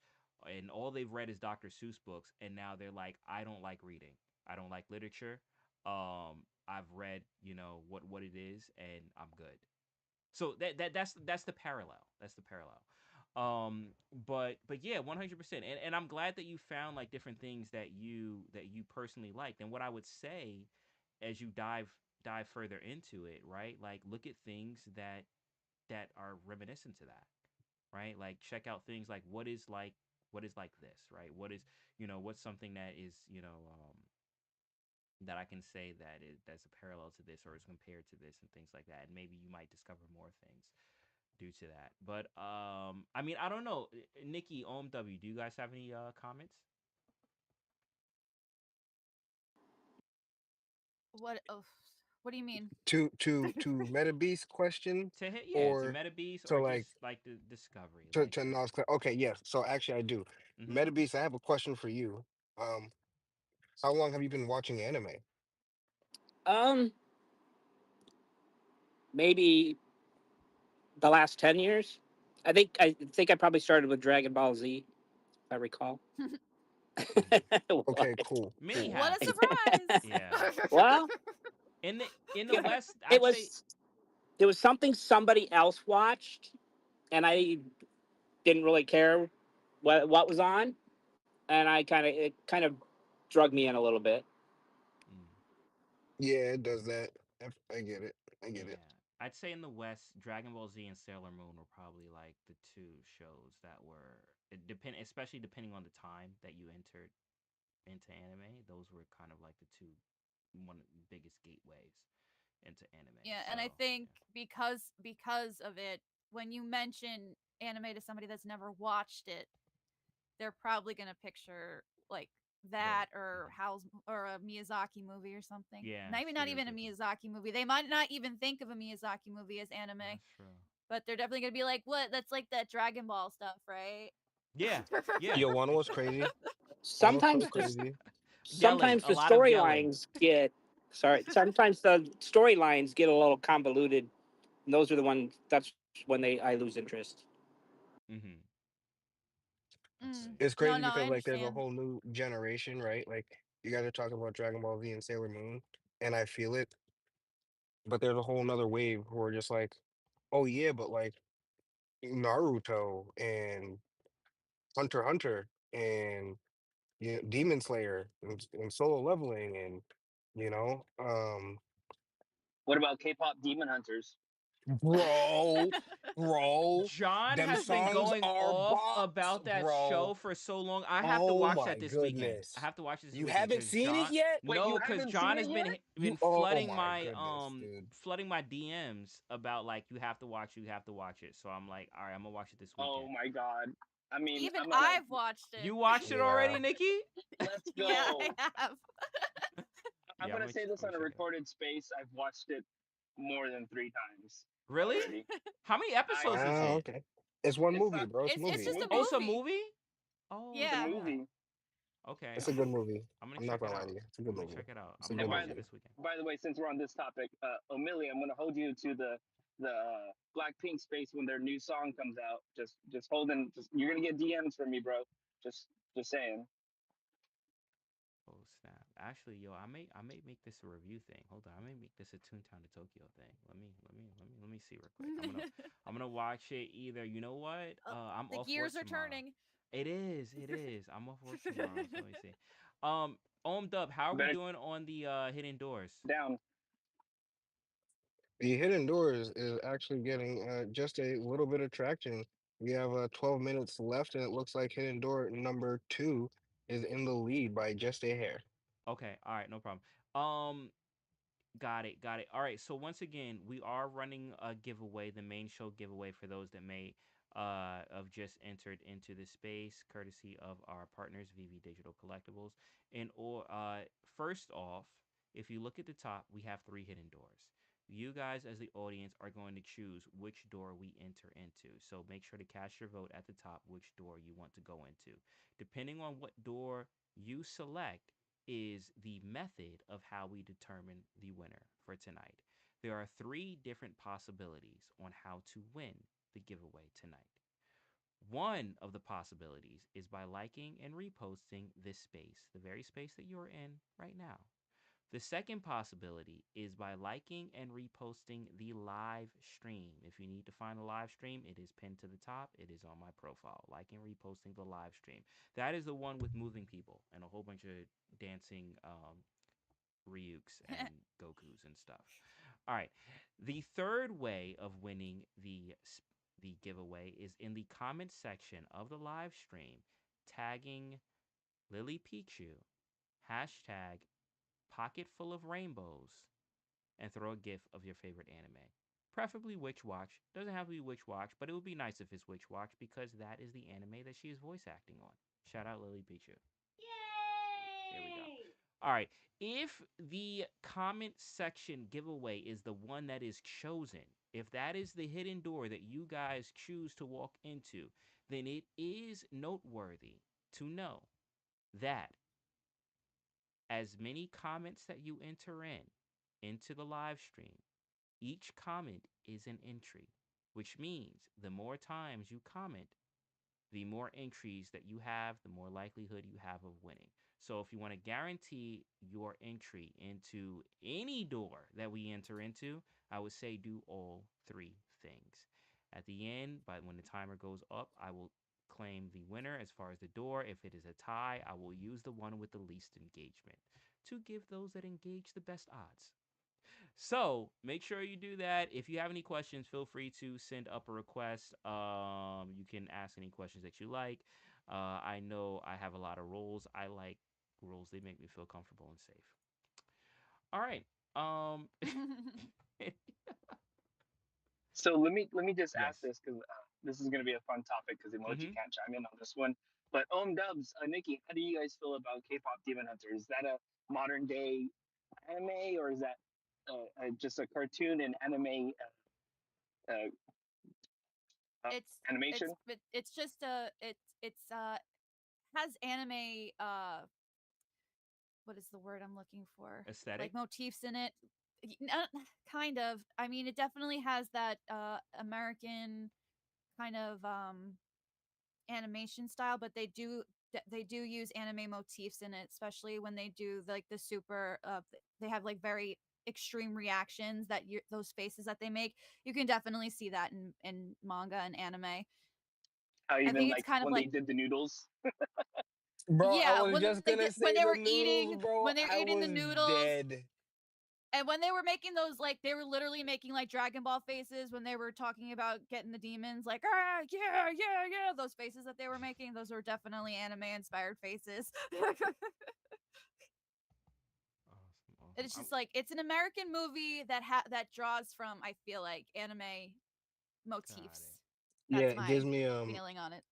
and all they've read is Dr. Seuss books, and now they're like, I don't like reading. I don't like literature. I've read, what it is, and I'm good." So that's the parallel. That's the parallel. But yeah, 100%. And I'm glad that you found like different things that you personally liked. And what I would say as you dive further into it, right? Like, look at things that are reminiscent to that, right? Like, check out things like what is like this, right? What's something that is, that I can say that's a parallel to this or is compared to this and things like that. And maybe you might discover more things due to that. But I mean, I don't know. Nikki, OMW, do you guys have any comments? What? Oh, what do you mean? To Meta Beast question, To hit, yeah, to or Meta Beast to or like just like the discovery, to like to just Nas. Okay, yes. So actually, I do. mm-hmm. Meta Beast, I have a question for you. Um, how long have you been watching anime? Um, maybe the last 10 years. I think I probably started with Dragon Ball Z, if I recall. Mm. Okay, What? cool, Many cool. What a have. Yeah. surprise! Well, In the you know, West, it I'd say. was it was something somebody else watched, and I didn't really care what was on, and it kind of drug me in a little bit. Mm, Yeah, it does that. I get it. I get it. yeah. I'd say in the West, Dragon Ball Z and Sailor Moon were probably like the two shows that were especially depending on the time that you entered into anime. Those were kind of like the two one of the biggest gateways into anime. Yeah, and I So think yeah. because of it, when you mention anime to somebody that's never watched it, they're probably gonna picture like Right. that or Hmm. Howl's or a Miyazaki movie or something. Yeah, Maybe not Studio even a Ghibli. Miyazaki movie. They might not even think of a Miyazaki movie as anime, That's true. but they're definitely gonna be like, "What? That's like that Dragon Ball stuff, right?" Yeah. Yeah. Yo, wanna what's Exactly. crazy? Wanna what's so Sometimes the crazy? Yelling. sometimes A the lot of yelling. storylines get sorry. Sometimes the storylines get a little convoluted. And those are the ones. That's when I lose interest. Hmm. Okay. It's No, crazy no, I because like there's a understand. whole new generation, right? Like you guys are talking about Dragon Ball Z and Sailor Moon, and I feel it, but there's a whole nother wave who are just like, oh yeah, but like Naruto and Hunter x Hunter and Demon Slayer and Solo Leveling and you know, What about K-pop Demon Hunters? bro, bro, John them has been songs going are off bops, about that bro. show for so long. I have to Oh watch that my this weekend. I goodness. have to watch this You weekend haven't because seen it John. yet? Wait, you No, because haven't John seen it has been yet? been Oh flooding my my goodness, dude. DMs about like you have to watch it. So I'm like, all right, I'm gonna watch it this Oh weekend. my god. I mean, Even I'm gonna I've watched it. You watched it Yeah. already, Nikki? let's Yeah, I go. have. I'm Yeah, gonna say I'm this gonna on a check it out. recorded space. I've watched it more than 3 times Really? already. How many I episodes is Ah, it? okay. It's one it's movie, not bro. It's a It's it's a movie. just a Oh, movie. it's a movie. movie. Oh It's a Yeah. snap! movie. Okay, It's a good movie. I'm gonna I'm not check it gonna lie to out. you. It's a good I'm gonna movie. check it out. It's I'm a gonna And good watch it movie. this weekend. by the way, since we're on this topic, Amelia, I'm gonna hold you to the Blackpink's face when their new song comes out. Just holding. Just you're gonna get DMs from me, bro. Just saying. Oh snap! Actually, yo, I may make this a review thing. Hold on, I may make this a Toontown to Tokyo thing. Let me see real quick. I'm gonna watch it either. You know what? Oh, I'm the off work gears are tomorrow. turning. It is. I'm off work tomorrow. So let me see. Dub, how are we Better doing on the hidden doors? down. The hidden doors is actually getting just a little bit of traction. We have 12 minutes left, and it looks like hidden door number two is in the lead by just a hair. Okay, all right, no problem. Um, Got it, got it. All right, so once again, we are running a giveaway, the main show giveaway for those that may have just entered into the space, courtesy of our partners, VV Digital Collectibles. And or first off, if you look at the top, we have three hidden doors. You guys, as the audience, are going to choose which door we enter into. So make sure to cast your vote at the top which door you want to go into. Depending on what door you select, is the method of how we determine the winner for tonight. There are three different possibilities on how to win the giveaway tonight. One of the possibilities is by liking and reposting this space, the very space that you're in right now. The second possibility is by liking and reposting the live stream. If you need to find the live stream, it is pinned to the top. It is on my profile. Like and reposting the live stream. That is the one with moving people and a whole bunch of dancing Ryuks and Gokus and stuff. All right. The third way of winning the giveaway is in the comment section of the live stream, tagging Lily Pichu, hashtag pocket full of rainbows, and throw a gif of your favorite anime. Preferably Witch Watch. Doesn't have to be Witch Watch, but it would be nice if it's Witch Watch because that is the anime that she is voice acting on. Shout out Lily Pichu. Here we go. Yay! All right. If the comment section giveaway is the one that is chosen, if that is the hidden door that you guys choose to walk into, then it is noteworthy to know that as many comments that you enter into the live stream, each comment is an entry, which means the more times you comment, the more entries that you have, the more likelihood you have of winning. So if you want to guarantee your entry into any door that we enter into, I would say do all three things. At the end, by when the timer goes up, I will claim the winner as far as the door. If it is a tie, I will use the one with the least engagement to give those that engage the best odds. So make sure you do that. If you have any questions, feel free to send up a request. You can ask any questions that you like. I know I have a lot of rules. I like rules. They make me feel comfortable and safe. All right. Um, So let me just yes. ask this because this is gonna be a fun topic because emoji Mm-hmm. can't chime in on this one. But Dubs, Nikki, how do you guys feel about K-pop Demon Hunter? Is that a modern day anime or is that just a cartoon and anime uh, uh, it's animation? it's just a it's has anime what is the word I'm looking for? Aesthetic. Like motifs in it. Kind of. I mean, it definitely has that American kind of animation style, but they do use anime motifs in it, especially when they do like the super they have like very extreme reactions that you those faces that they make. You can definitely see that in manga and anime. I Even think it's like kind of when they like did the noodles. Bro, I yeah, was just gonna when say they the were eating noodles, bro. I the was noodles dead. and when they were making those like they were literally making like Dragon Ball faces when they were talking about getting the demons like ah yeah yeah yeah those faces that they were making those were definitely anime inspired faces. Awesome. Awesome. It's just like it's an American movie that draws from I feel like anime Got motifs. it. Yeah, That's it gives my me feeling on it.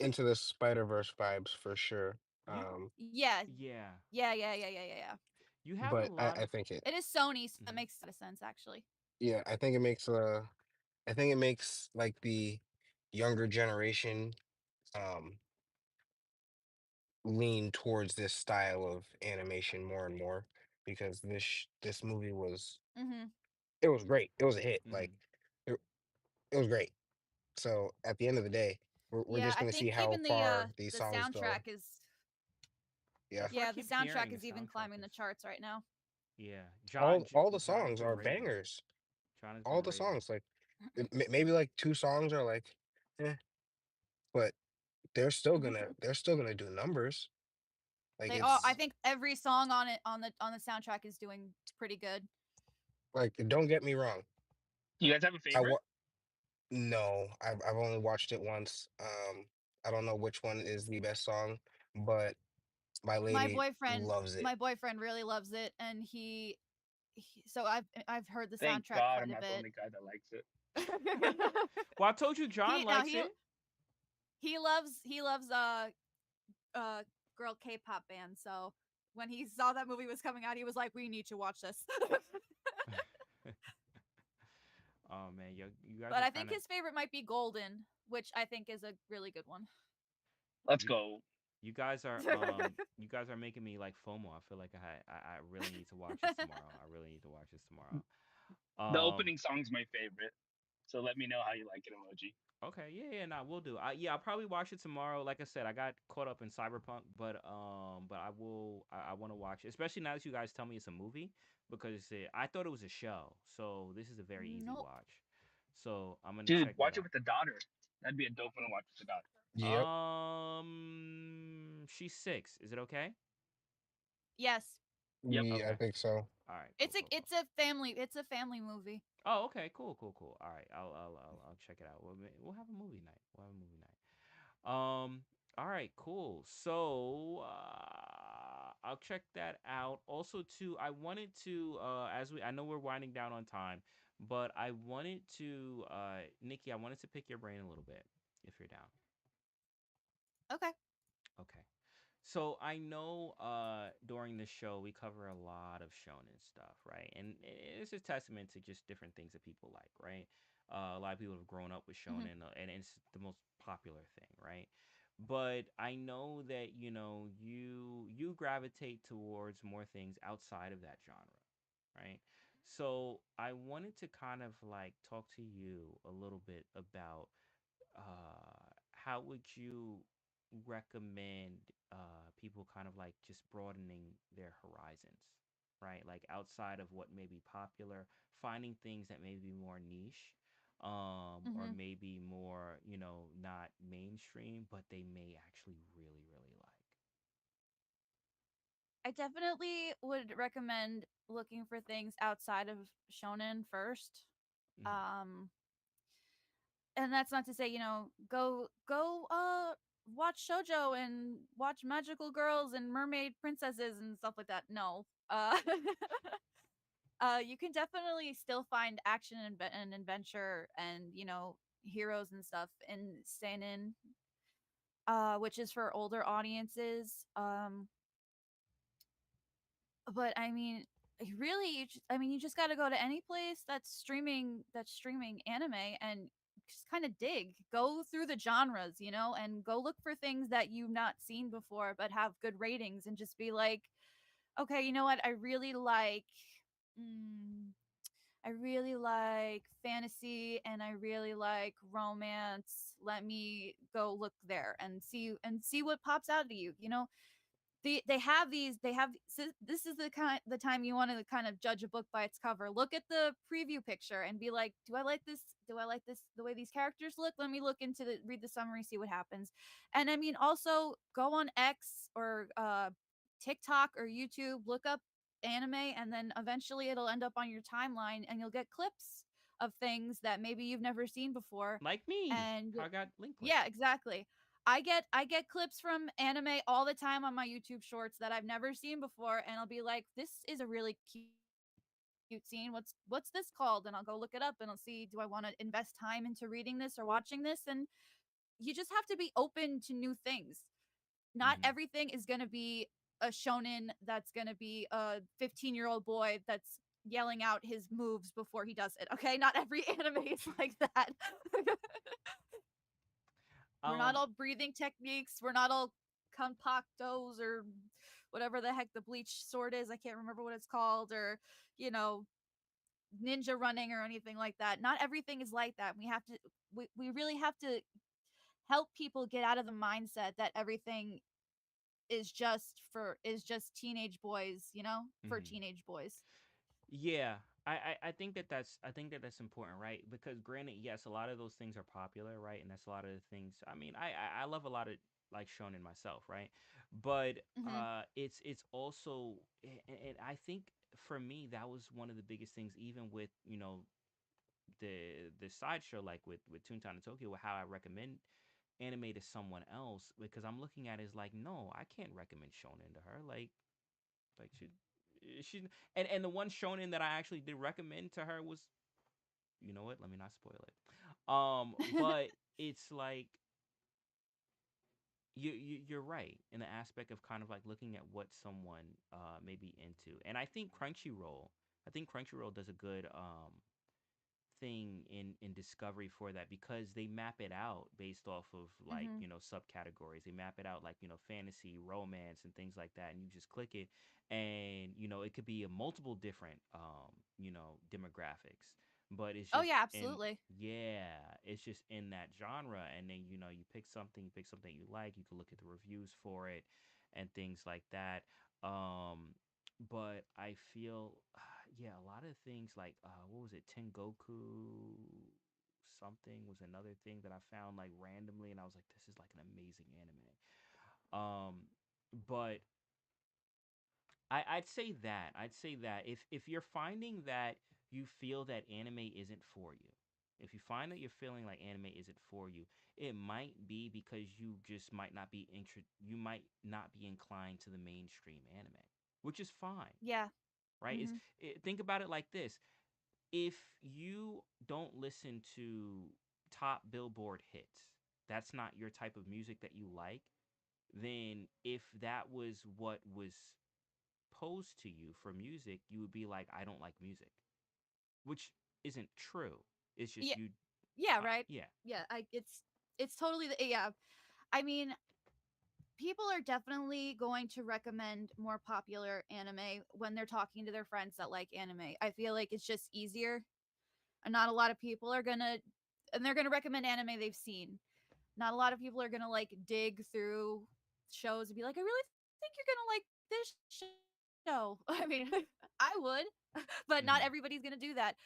into the Spider Verse vibes for sure. You. Yeah, Yeah. yeah. You have a But lot I of. think it, It is Sony, so that Mhm. makes a lot of sense actually. yeah, I think it makes like the younger generation um lean towards this style of animation more and more because this movie was Mm-hmm. it was great. It was a hit. Like Mhm. it was great. So at the end of the day, we're Yeah, just I gonna see think how even far these the songs go. soundtrack is Yeah, That's what I yeah, the keep hearing. soundtrack The is even soundtrack climbing is the charts right now. yeah. all the John has songs been are raving. bangers. John has All been the raving. songs, like maybe like two songs are like, eh, but they're still gonna do numbers. Like They all I it's think every song on it on the soundtrack is doing pretty good. like don't get me wrong. You guys have a I favorite? wa- no, I've only watched it once. I don't know which one is the best song, but my My lady boyfriend loves it. my boyfriend really loves it, and so I've heard the Thank soundtrack God quite I'm a not the bit. only guy that likes it. Well, I told you John he now likes it. he loves uh girl K-pop band. So when he saw that movie was coming out, he was like, "We need to watch this." Oh man, you guys But are I kind think of his favorite might be Golden, which I think is a really good one. Let's you go. you guys are making me like FOMO. I feel like I really need to watch this tomorrow. I really need to watch this tomorrow. The Um opening song's my favorite. So let me know how you like it, emoji. okay, yeah, nah, we'll do. Yeah, I'll probably watch it tomorrow. Like I said, I got caught up in Cyberpunk, but I will I want to watch it, especially now that you guys tell me it's a movie because I thought it was a show. So this is a very easy Nope. watch. So I'm going to Dude, check that watch it out. with the daughter. That'd be a dope one to watch with the daughter. Yep. She's 6. Is it okay? Yes. Yep. Yeah, I Okay. think so. All right. Cool. Cool. Cool. It's a family movie. Oh, okay. Cool. Cool. Cool. All right. I'll check it out. We'll have a movie night. We'll have a movie night. All right. Cool. So I'll check that out. Also, too, I wanted to I know we're winding down on time, but I wanted to Nikki, I wanted to pick your brain a little bit if you're down. Okay. Okay. So I know during the show we cover a lot of shonen stuff, right? And it's a testament to just different things that people like, right? A lot of people have grown up with Hmm. shonen, and it's the most popular thing, right? But I know that you gravitate towards more things outside of that genre, right? So I wanted to kind of like talk to you a little bit about how would you recommend people kind of like just broadening their horizons, right? Like outside of what may be popular, finding things that may be more niche, or Hmm. maybe more, not mainstream, but they may actually really, really like. I definitely would recommend looking for things outside of shonen first. Mm-hmm. Um and that's not to say, go watch shojo and watch magical girls and mermaid princesses and stuff like that. No. You can definitely still find action and adventure and, heroes and stuff in seinen, which is for older audiences. But I mean, really, you just got to go to any place that's streaming anime and just kind of go through the genres, and go look for things that you've not seen before but have good ratings, and just be like, okay, you know what? Mm, I really like fantasy and I really like romance. Let me go look there and see what pops out of you. This is the time you want to kind of judge a book by its cover. Look at the preview picture and be like, do I like this the way these characters look? Let me look into the read the summary, see what happens. And I mean, also go on X or TikTok or YouTube, look up anime, and then eventually it'll end up on your timeline and you'll get clips of things that maybe you've never seen before. Like me, And how you'll I got link clicks. Yeah, exactly. I get clips from anime all the time on my YouTube shorts that I've never seen before, and I'll be like, "This is a really cute scene. What's this called?" And I'll go look it up, and I'll see, do I want to invest time into reading this or watching this? And you just have to be open to new things. Not Mm-hmm. everything is going to be a shonen that's going to be a 15-year-old boy that's yelling out his moves before he does it. Okay, not every anime is like that. We're not Um, all breathing techniques. We're not all compactos or whatever the heck the bleach sword is. I can't remember what it's called. Or, you know, ninja running or anything like that. Not everything is like that. We really have to help people get out of the mindset that everything is just teenage boys, you know, for Hmm. teenage boys. Yeah, I think that that's important, right? Because granted, yes, a lot of those things are popular, right? And that's a lot of the things. I mean, I love a lot of like shonen myself, right? But Mhm. it's also, and I think for me that was one of the biggest things, even with the sideshow, like with Toontown in Tokyo, with how I recommend anime to someone else, because I'm looking at it as like, no, I can't recommend shonen to her, like she and the one shonen that I actually did recommend to her was, you know what? Let me not spoil it. But it's like you're right in the aspect of kind of like looking at what someone may be into, and I think Crunchyroll does a good thing in discovery for that, because they map it out based off of like Mhm. subcategories. They map it out like fantasy, romance, and things like that, and you just click it, and it could be a multiple different demographics, but it's Oh just yeah, in absolutely. yeah, it's just in that genre. And then you pick something you like, you can look at the reviews for it and things like that. But I feel yeah, a lot of things like what was it, Tengoku something was another thing that I found like randomly, and I was like, this is like an amazing anime. But I'd say that if you're finding that you feel that anime isn't for you, if you find that you're feeling like anime isn't for you, it might be because you might not be inclined to the mainstream anime, which is fine, Yeah. right? Mhm. Think about it like this: if you don't listen to top Billboard hits, that's not your type of music that you like, then if that was what was posed to you for music, you would be like, I don't like music, which isn't true. It's just Yeah. you, Yeah, right. yeah, Yeah, it's totally yeah. I mean, people are definitely going to recommend more popular anime when they're talking to their friends that like anime. I feel like it's just easier. And not a lot of people are going to and they're going to recommend anime they've seen. Not a lot of people are going to like dig through shows and be like, "I really think you're going to like this show." I mean, I would, but not hmm, everybody's going to do that.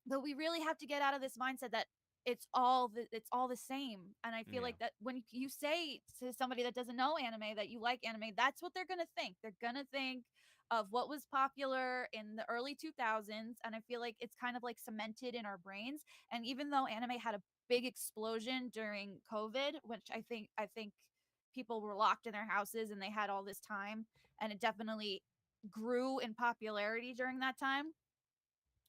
But we really have to get out of this mindset that it's all the same. And I feel yeah, like that when you say to somebody that doesn't know anime that you like anime, that's what they're going to think. They're going to think of what was popular in the early 2000s, and I feel like it's kind of like cemented in our brains. And even though anime had a big explosion during COVID, which I think people were locked in their houses and they had all this time, and it definitely grew in popularity during that time,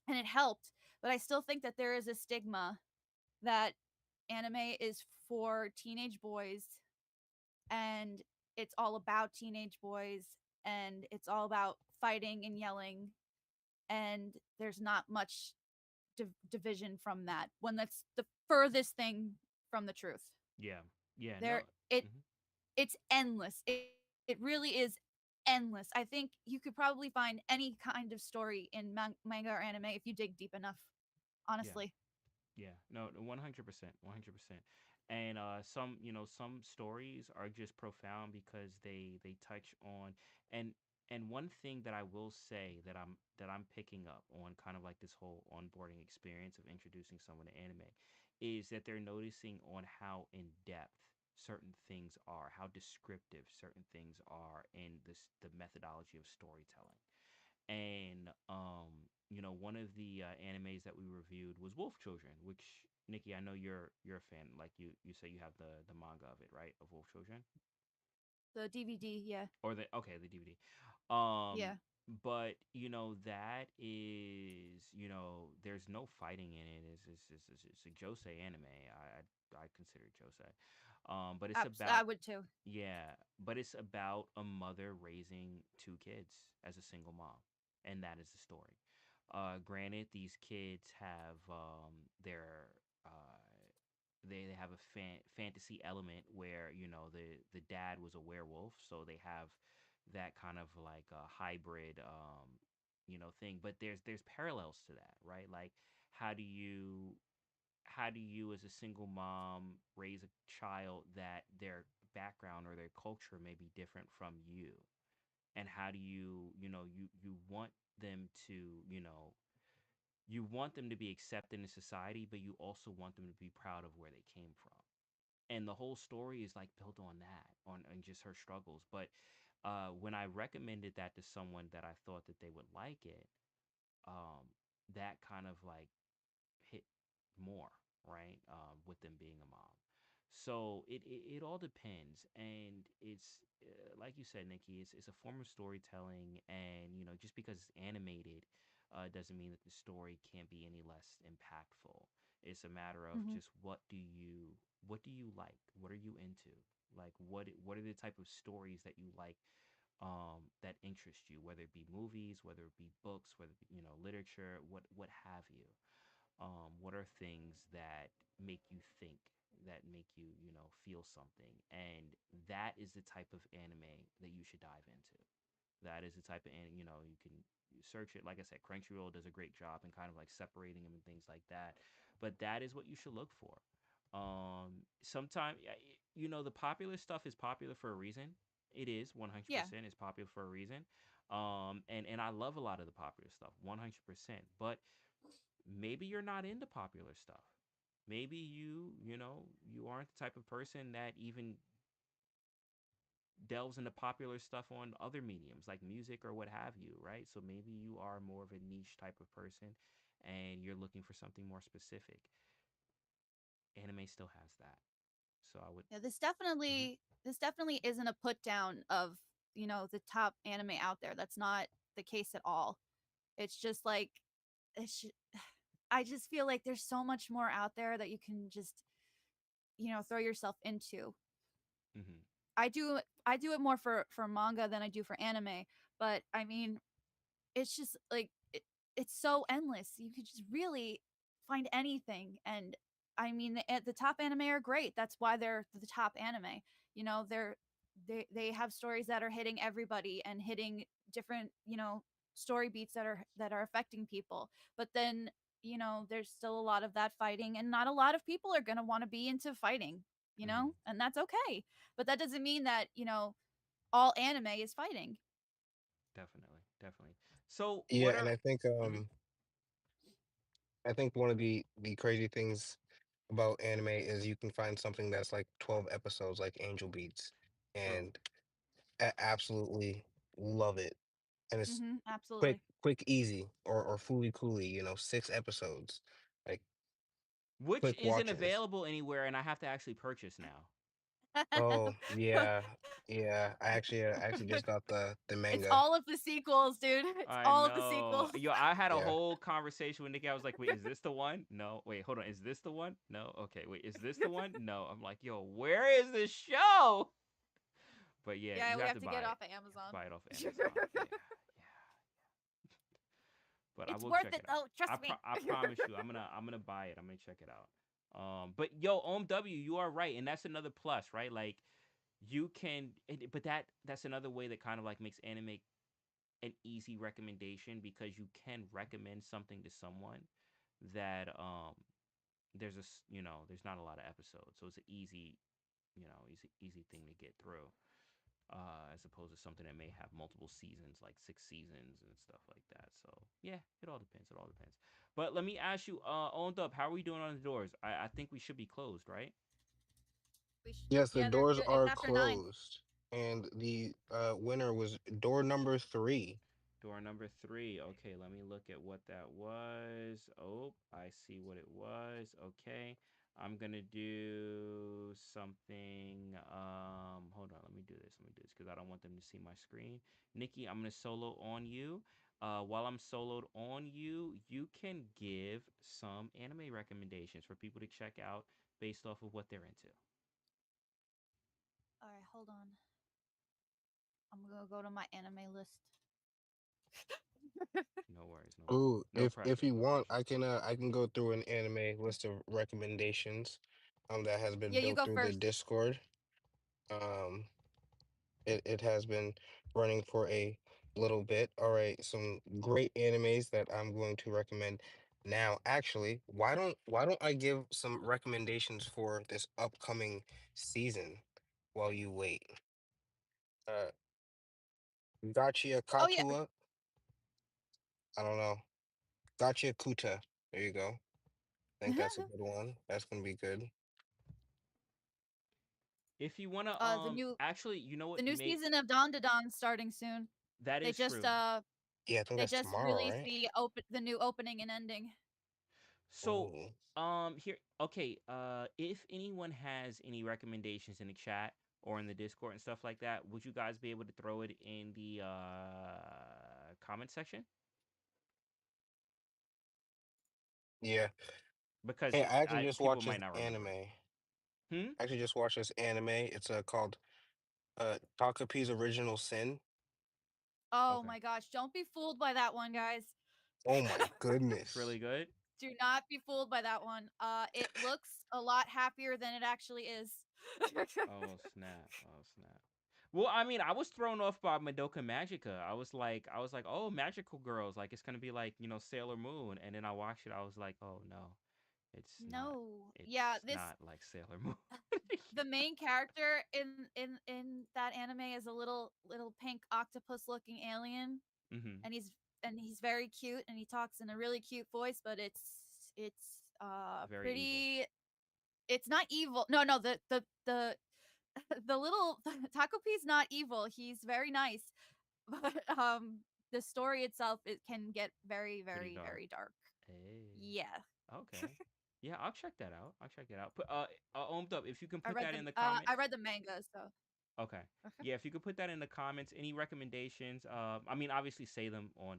and it helped. But I still think that there is a stigma that anime is for teenage boys, and it's all about teenage boys, and it's all about fighting and yelling, and there's not much division from that when that's the furthest thing from the truth. yeah, yeah, no, There it hmm, it's endless. It really is endless. I think you could probably find any kind of story in manga or anime if you dig deep enough, yeah. honestly. Yeah, no, 100%, 100%. And some stories are just profound because they touch on, and one thing that I will say that I'm picking up on kind of like this whole onboarding experience of introducing someone to anime is that they're noticing on how in depth certain things are, how descriptive certain things are in the methodology of storytelling. And one of the animes that we reviewed was Wolf Children, which, Nikki, I know you're a fan. Like you say you have the manga of it, right, of Wolf Children, The DVD, yeah. or the okay, the DVD. Yeah. But that is, there's no fighting in it. It's a josei anime. I consider it josei. But it's I about, would too. yeah, but it's about a mother raising two kids as a single mom, and that is the story. Granted, these kids have their they have a fantasy element where the dad was a werewolf, so they have that kind of like a hybrid thing. But there's parallels to that, right? Like, how do you how do you as a single mom raise a child that their background or their culture may be different from you? And how do you want them to, you want them to be accepted in society, but you also want them to be proud of where they came from. And the whole story is like built on that, on just her struggles. But when I recommended that to someone that I thought that they would like it, um, that kind of like hit more, right? With them being a mom. So it all depends, and it's like you said, Nikki. It's a form of storytelling, and just because it's animated, doesn't mean that the story can't be any less impactful. It's a matter of Hmm. just what do you like? What are you into? Like what are the type of stories that you like, that interest you, whether it be movies, whether it be books, whether it be, literature, what have you. What are things that make you think, that make you, feel something? And that is the type of anime that you should dive into. That is the type of anime, you can search it. Like I said, Crunchyroll does a great job in kind of like separating them and things like that. But that is what you should look for. Sometimes, the popular stuff is popular for a reason. It is Yeah. 100% is popular for a reason. And I love a lot of the popular stuff, 100%. But maybe you're not into popular stuff. Maybe you aren't the type of person that even delves into popular stuff on other mediums like music or what have you, right? So maybe you are more of a niche type of person and you're looking for something more specific. Anime still has that. So I would. Yeah, this Mhm. definitely this definitely isn't a put down of, the top anime out there. That's not the case at all. It's just like it's I just feel like there's so much more out there that you can just, throw yourself into. Mhm. I do it more for manga than I do for anime, but I mean, it's just like it's so endless. You could just really find anything. And I mean, the top anime are great. That's why they're the top anime. They have stories that are hitting everybody and hitting different, story beats that are affecting people. But then, there's still a lot of that fighting, and not a lot of people are going to want to be into fighting, Mhm. and that's okay. But that doesn't mean that, all anime is fighting. Definitely. Definitely. So Yeah, what and are? I think Mhm. I think one of the crazy things about anime is you can find something that's like 12 episodes like Angel Beats True. and absolutely love it. And it's quick Absolutely. quick easy, or Fooly Cooly, 6 episodes. Like Which quick isn't watches. available anywhere, and I have to actually purchase now. Oh, yeah. Yeah. I actually just got the It's manga. all of the sequels, dude. It's I all of the know. sequels. Yo, I had a Yeah. whole conversation with Nikki. I was like, wait, is this the one? No. Wait, hold on. Is this the one? No. Okay, wait, is this the one? No. I'm like, yo, where is this show? But yeah, Yeah, you we have have to to get buy it. off of Amazon. Buy it off Amazon. Yeah. Yeah. But I It's will worth check it it out. though. Trust me. I promise you, I'm gonna buy it. I'm gonna check it out. But yo, OMW, you are right, and that's another plus, right? Like you can, but that's another way that kind of like makes anime an easy recommendation, because you can recommend something to someone that there's not a lot of episodes, so it's an easy thing to get through, as opposed to something that may have multiple seasons, like 6 seasons and stuff like that. So yeah, it all depends. It all depends. But let me ask you, owned up, how are we doing on the doors? I think we should be closed, right? Yes, the Yeah, they're doors it's are after 9. closed. And the winner was door number 3. Door number 3. Okay, let me look at what that was. Oh, I see what it was. Okay. I'm gonna do something. Hold on. Let me do this. Let me do this because I don't want them to see my screen. Nikki, I'm gonna solo on you. While I'm soloed on you, you can give some anime recommendations for people to check out based off of what they're into. All right, hold on. I'm gonna go to my anime list. No worries. No worries. Ooh, No if pressure. you No want, pressure. I can go through an anime list of recommendations that has been Yeah, you built go through the first. Discord. Um it has been running for a little bit. All right, some great animes that I'm going to recommend now. Actually, why don't I give some recommendations for this upcoming season while you wait? Uh, Gachia Oh yeah. Katua. I don't know. Gachia Kuta. There you go. I think that's a good one. That's gonna be good. If you wanna, the new actually, you know the what? new May season of Dawn to Dawn starting soon. That They is just true. uh Yeah, I think they that's just tomorrow, released right? the new opening and ending. So, Oh, here, okay. If anyone has any recommendations in the chat or in the Discord and stuff like that, would you guys be able to throw it in the comment section? yeah. Because Hey, I actually just people watched this might not remember. anime. Hmm. I actually just watched this anime. It's called Takapi's Original Sin. Oh Okay. my gosh, don't be fooled by that one, guys. Oh my It's really goodness. good. Do not be fooled by that one. It looks a lot happier than it actually is. Oh snap! Oh snap! Well, I mean, I was thrown off by Madoka Magica. I was like, oh, magical girls, like it's gonna be like Sailor Moon, and then I watched it. I was like, oh no, it's not. No. Yeah, It's not like Sailor Moon. the main character in that anime is a little pink octopus looking alien, Hmm. and he's very cute, and he talks in a really cute voice, but it's Very evil. pretty. It's not evil. No, no, the the little Takopi's not evil. He's very nice, but the story itself, it can get very Pretty very dark. very dark. Hey. Yeah. Okay. Yeah, I'll check that out. I'll check it out. Put Ohmed up. If you can I put read that the in the I comments. read the manga, so Okay. Yeah, if you could put that in the comments, any recommendations? I mean, obviously say them on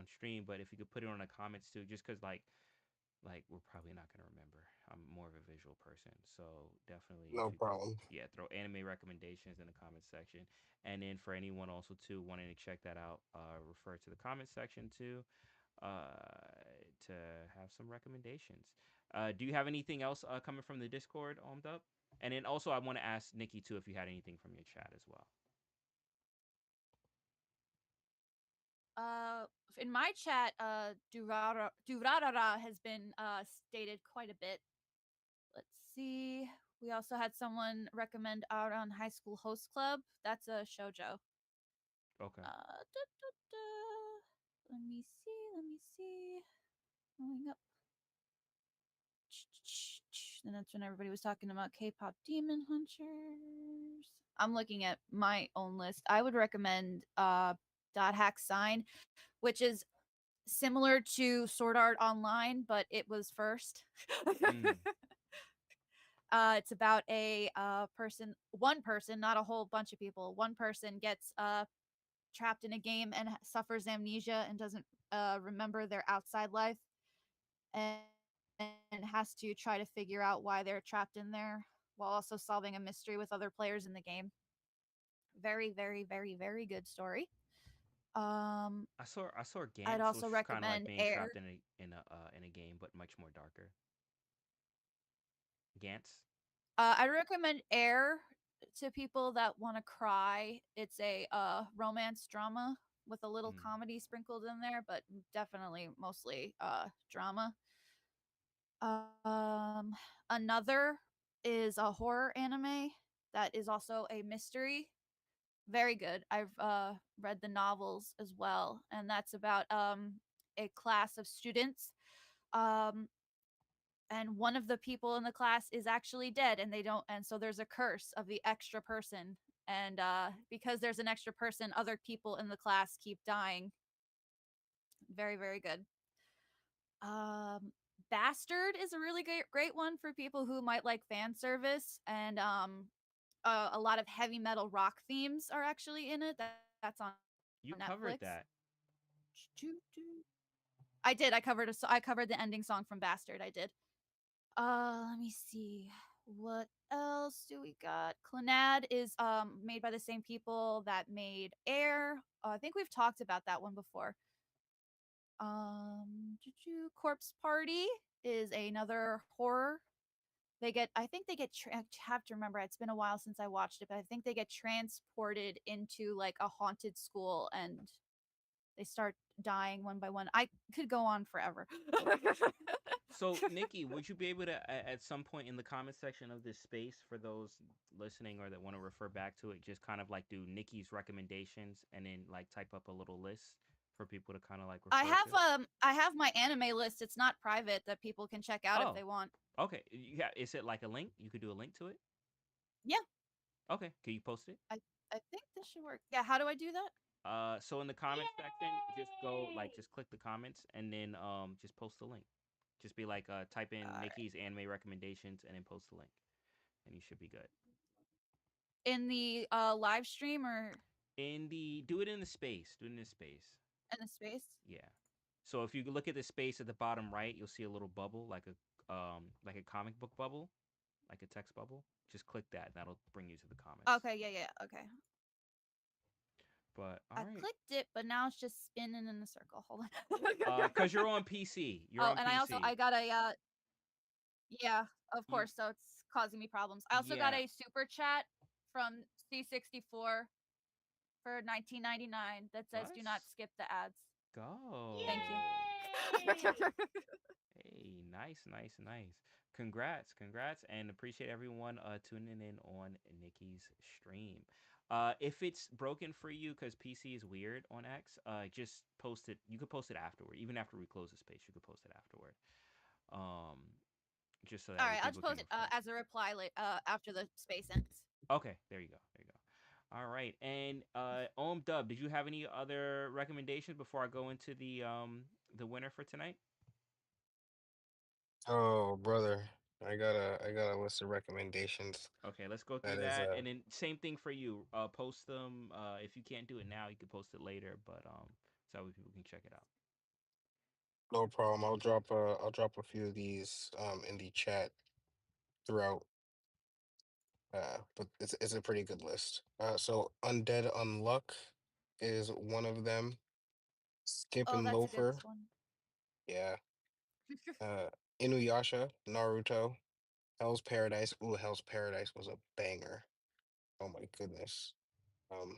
stream, but if you could put it on the comments too, just because like we're probably not gonna remember. I'm more of a visual person, so definitely if No you could, problem. yeah, throw anime recommendations in the comment section, and then for anyone also too wanting to check that out, refer to the comment section too, to have some recommendations. Do you have anything else coming from the Discord, Ohmed up? And then also I want to ask Nikki too if you had anything from your chat as well. Uh, in my chat, Durarara has been stated quite a bit. Let's see. We also had someone recommend Out on High School Host Club. That's a shojo. Okay. Da, da, da. Let me see. Let me see. Going up. And that's when everybody was talking about K-pop Demon Hunters. I'm looking at my own list. I would recommend Dot Hack Sign, which is similar to Sword Art Online, but it was first. Mm. It's about one person, not a whole bunch of people. One person gets trapped in a game and suffers amnesia and doesn't remember their outside life, and has to try to figure out why they're trapped in there while also solving a mystery with other players in the game. Very, very, very, very good story. Um, I saw I'd Gantz, which also was kind of like recommend being Air. trapped in a game, but much more darker. Gantz. I recommend Air to people that want to cry. It's a romance drama with a little Mm. comedy sprinkled in there, but definitely mostly drama. Another is a horror anime that is also a mystery. Very good. I've read the novels as well, and that's about a class of students. Um, and one of the people in the class is actually dead, and they don't, and so there's a curse of the extra person, and because there's an extra person, other people in the class keep dying. Very, very good. um Bastard is a really great one for people who might like fan service, and a lot of heavy metal rock themes are actually in it. That's on Netflix. You covered that. I did. I covered the ending song from Bastard. I did. Let me see. What else do we got? Clannad is made by the same people that made Air. I think we've talked about that one before. Corpse Party is another horror. they get I think they get I have to remember it's been a while since I watched it, but I think they get transported into like a haunted school and they start dying one by one. I could go on forever. So, Nikki, would you be able to, at some point in the comment section of this space, for those listening or that want to refer back to it, just kind of like do Nikki's recommendations and then like type up a little list for people to kind of like refer to? I have my anime list. It's not private that people can check out if Oh, they want. okay. Yeah, is it like a link? You could do a link to it. Yeah, Okay, can you post it? I I think this should work. Yeah, how do I do that? So in the comment section, just go like just click the comments and then just post the link. Just be like type in All right. Nikki's anime recommendations and then post the link, and you should be good. In the live stream or In the do it in the space. Do it in the space. in the space? Yeah. So if you look at the space at the bottom right, you'll see a little bubble like a comic book bubble, like a text bubble. Just click that, and that'll bring you to the comments. Okay, yeah, yeah, okay. But all I right. clicked it, but now it's just spinning in a circle. Hold on. Cause you're on PC. You're Oh, on and PC. I got a yeah, of You course, so it's causing me problems. I also got yeah. a super chat from C64 for 19.99 that says do not Let's skip the ads. go. Thank you. Hey, nice, nice, nice. Congrats, and appreciate everyone tuning in on Nikki's stream. If it's broken for you because PC is weird on X, just post it. You could post it afterward, even after we close the space. You could post it afterward. Um, just so All that way right, I'll just people can post it refresh. as a reply after the space ends. Okay, there you go. There you go. All right, and Dub, did you have any other recommendations before I go into the winner for tonight? Oh, brother, I got a list of recommendations. Okay, let's go through That is that, and then same thing for you. Post them. If you can't do it now, you can post it later. But so that way people can check it out. no problem. I'll drop a few of these in the chat throughout. But it's a pretty good list. So Undead Unluck is one of them. Skip Oh, and that's a good Loafer, one. yeah. Uh, Inuyasha, Naruto, Hell's Paradise. Ooh, Hell's Paradise was a banger. Oh my goodness. Um,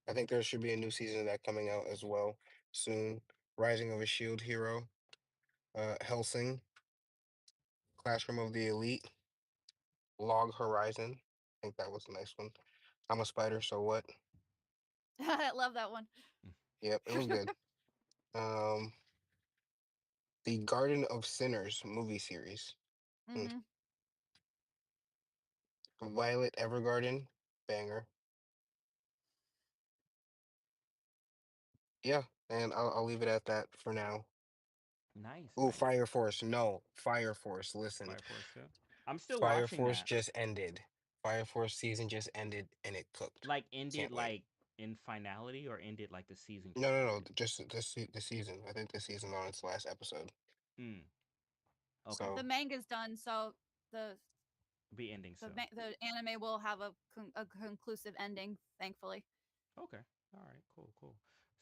I think there should be a new season of that coming out as well soon. Rising of a Shield Hero, Helsing, Classroom of the Elite, Log Horizon. I think that was a nice one. I'm a spider, so what? I love that one. Yep, it was good. Um, the Garden of Sinners movie series. Mm. Mhm. Violet Evergarden, banger. Yeah, and I'll leave it at that for now. Nice, Oh, nice. Fire Force. No, Fire Force. Listen, Fire Force 2. I'm still Fire watching Force that. just ended. Fire Force season just ended and it cooked. Like ended Can't wait. like in finality or ended like the season No, just no, no. ended. Just the season. I think the season on its last episode. Hmm. Okay. The So manga's done, so the Be ending soon. the anime will have a conclusive ending, thankfully. Okay. All right. Cool. Cool.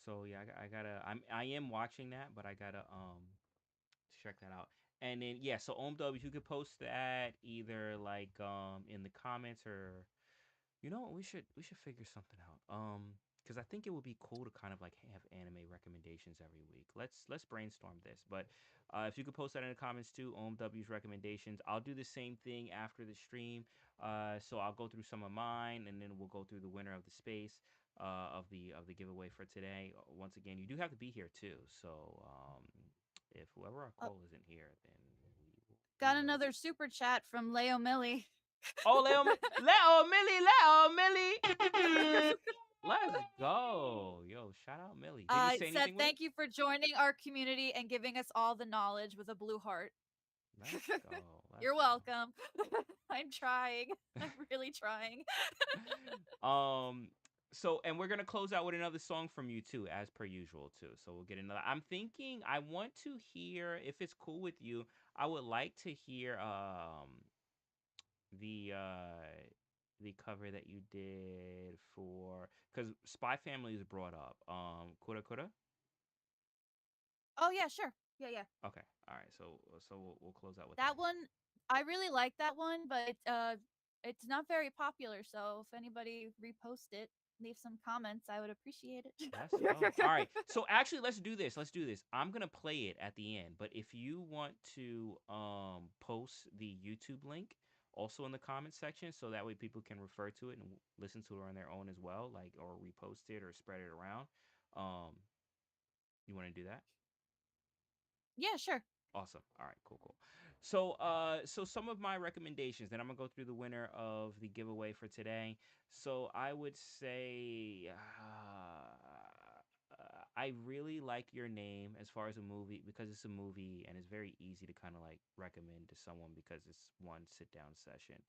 So yeah, I gotta. I am watching that, but I gotta check that out. And then yeah, so Dub, if you could post that either like in the comments or you know what, we should figure something out. Because I think it would be cool to kind of like have anime recommendations every week. Let's brainstorm this. But if you could post that in the comments too, W's recommendations. I'll do the same thing after the stream. So I'll go through some of mine, and then we'll go through the winner of the space. Of the giveaway for today. Once again, you do have to be here too. So if whoever our Oh, call isn't here, then we will got be another super chat from Leo Millie. Oh, Leo Millie, Leo Millie. Let's go. Yo, shout out Millie. Did he It say said, anything with it? "Thank you for joining our community and giving us all the knowledge," with a blue heart. Let's go. Let's You're welcome. I'm trying. I'm really trying. go. So and we're gonna close out with another song from you too, as per usual too. So we'll get another. I'm thinking I want to hear, if it's cool with you, I would like to hear the uh the cover that you did for because Spy Family is brought up. Kura Kura. Oh yeah, sure. Yeah, yeah. Okay. All right. So we'll close out with That that. one, I really like that one, but it's not very popular. So if anybody repost it, leave some comments, I would appreciate it. Let's go. All right. So actually, let's do this. Let's do this. I'm gonna play it at the end, but if you want to post the YouTube link also in the comment section, so that way people can refer to it and listen to it on their own as well, like or repost it or spread it around. Um, you want to do that? Yeah, sure. Awesome. All right, cool, cool. So some of my recommendations, then I'm gonna go through the winner of the giveaway for today. So I would say, I really like Your Name as far as a movie because it's a movie and it's very easy to kind of like recommend to someone because it's one sit down session.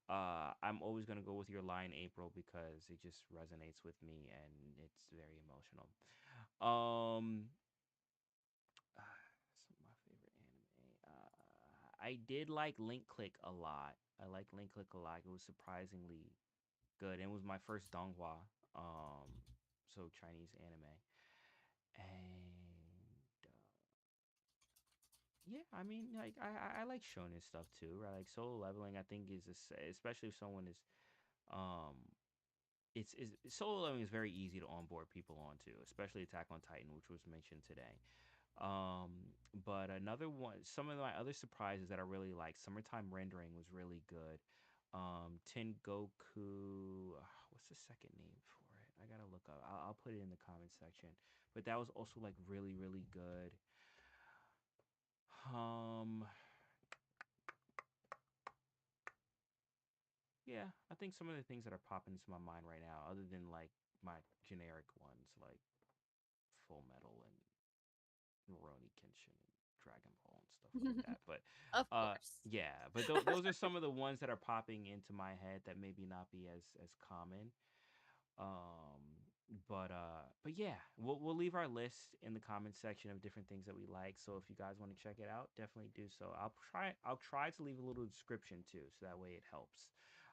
I'm always gonna go with Your Lie in April because it just resonates with me and it's very emotional. Um, some of my favorite anime. I did like Link Click a lot. I like Link Click a lot. It was surprisingly good. It was my first donghua, um, so Chinese anime. And yeah, I mean, like I like shonen stuff too. Right? Like Solo Leveling, I think especially if someone is um. Solo leveling is very easy to onboard people onto, especially Attack on Titan, which was mentioned today. But another one, some of my other surprises that I really like, Summertime Rendering was really good. Tengoku, what's the second name for it? I gotta look up. I'll put it in the comment section. But that was also like really, really good. Um, yeah, I think some of the things that are popping into my mind right now, other than like my generic ones like Full Metal and Rurouni Kenshin and Dragon Ball and stuff like that. But Of course. yeah, but those are some of the ones that are popping into my head that maybe not be as common. But yeah, we'll leave our list in the comment section of different things that we like. So if you guys want to check it out, definitely do so. I'll try to leave a little description too, so that way it helps.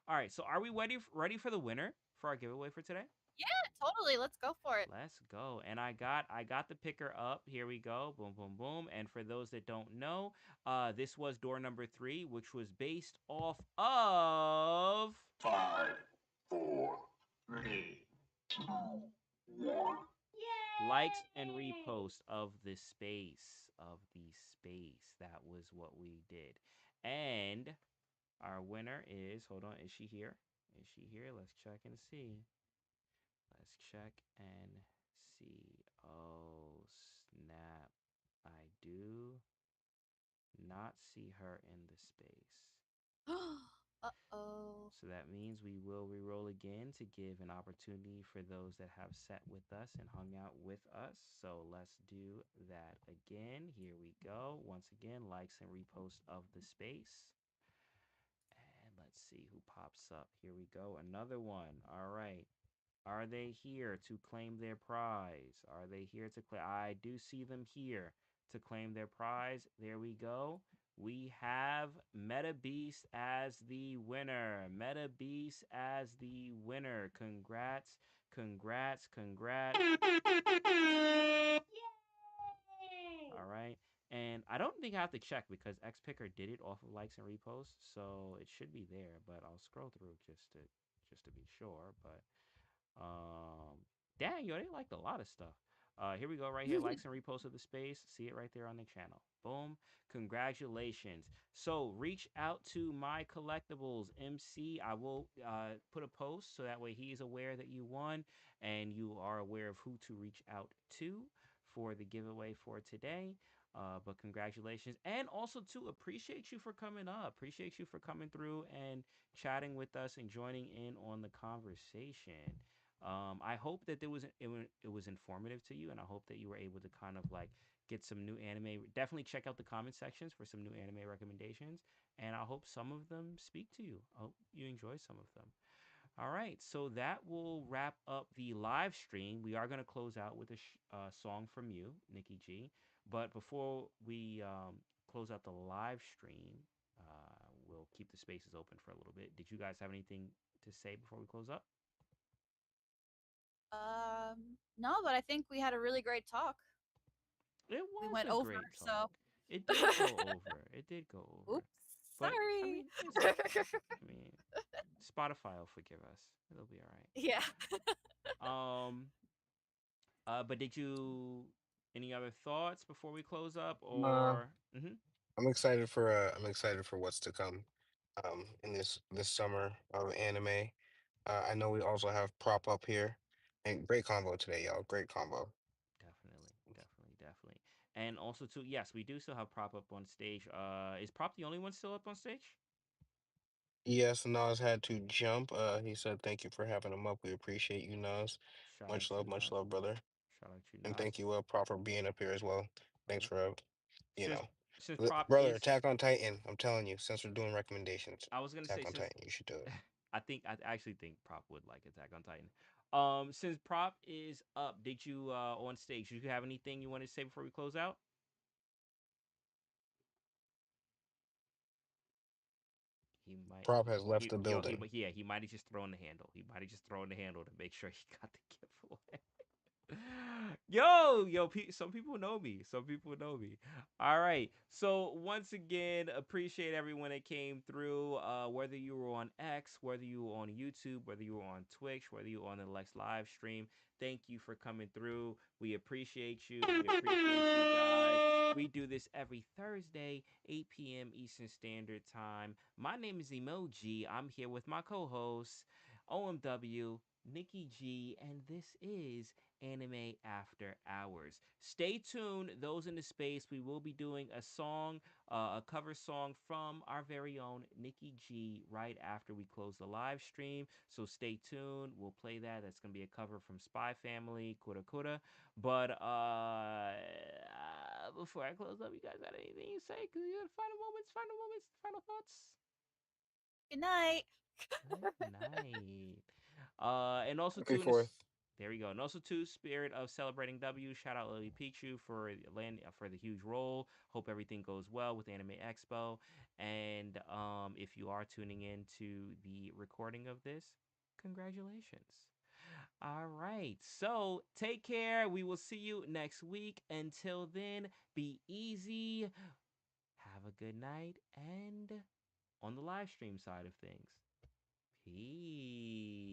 All right, so are we ready for the winner for our giveaway for today? Yeah, totally. Let's go for it. Let's go. And I got the picker up. Here we go. Boom, boom, boom. And for those that don't know, this was door number 3, which was based off of 5, 4, 3, 2, 1. likes and Yay! reposts of the space. That was what we did. And our winner is, hold on, is she here? Is she here? Let's check and see. Let's check and see. Oh, snap. I do not see her in the space. Uh-oh. So that means we will re-roll again to give an opportunity for those that have sat with us and hung out with us. So let's do that again. Here we go. Once again, likes and reposts of the space. And let's see who pops up. Here we go. Another one. All right. Are they here to claim their prize? Are they here to claim? I do see them here to claim their prize. There we go. We have Meta Beast as the winner. Meta Beast as the winner. Congrats, congrats, congrats. Yay! All right. And I don't think I have to check because Xpicker did it off of likes and reposts, so it should be there. But I'll scroll through just to be sure. But um, dang, yo, they liked a lot of stuff. Here we go, right here, likes and reposts of the space. See it right there on the channel. Boom. Congratulations. So reach out to my collectibles MC. I will put a post so that way he's aware that you won and you are aware of who to reach out to for the giveaway for today. But congratulations. And also to appreciate you for coming up. Appreciate you for coming through and chatting with us and joining in on the conversation. I hope that it was informative to you, and I hope that you were able to kind of like get some new anime. Definitely check out the comment sections for some new anime recommendations, and I hope some of them speak to you. I hope you enjoy some of them. All right, so that will wrap up the live stream. We are going to close out with a song from you, Nikki G. But before we close out the live stream, we'll keep the spaces open for a little bit. Did you guys have anything to say before we close up? No, but I think we had a really great talk. It We was went a over, great so talk. It did go over. It did go over. oops, But I sorry. mean, it's okay. I mean, Spotify will forgive us. It'll be all Yeah. right. But did you any other thoughts before we close up Uh, or I'm excited for what's to come in this summer of anime. I know we also have prop up here, and great combo today, y'all. Great combo. definitely, definitely, definitely. And also too, yes, we do still have Prop up on stage. Is Prop the only one still up on stage? Yes, Nas had to jump. He said thank you for having him up. We appreciate you, Nas. Shout out to Much Nas. love, brother. Shout out to And Nas. thank you, Prop, for being up here as well. Thanks Yep. for, you Since know, since Prop brother, is Attack on Titan. I'm telling you, since we're doing recommendations, I was gonna Attack say on since Titan, you should do it. I actually think Prop would like Attack on Titan. Since Prop is up, did you on stage? Did you have anything you wanted to say before we close out? He might Prop has left the he building. yeah, he might have just thrown the handle. He might have just thrown the handle to make sure he got the giveaway. Some people know me. Some people know me. All right. So once again, appreciate everyone that came through. Whether you were on X, whether you were on YouTube, whether you were on Twitch, whether you were on the Lex live stream, thank you for coming through. We appreciate you. We appreciate you guys. We do this every Thursday, 8 p.m. Eastern Standard Time. My name is Emoji. I'm here with my co-host, OMW, Nikki G, and this is Anime After Hours. Stay tuned, those in the space. We will be doing a song, a cover song from our very own Nikki G right after we close the live stream. So stay tuned. We'll play that. That's going to be a cover from Spy Family, Kura Kura. But before I close up, you guys got anything you say? Cause you got final moments, final thoughts. Good night. Good night. And also Happy too in Fourth. this, there we go. And also too, spirit of celebrating W. Shout out Lily Pichu for for the huge role. Hope everything goes well with Anime Expo. And if you are tuning in to the recording of this, congratulations. All right. So take care. We will see you next week. Until then, be easy. Have a good night. And on the live stream side of things, peace.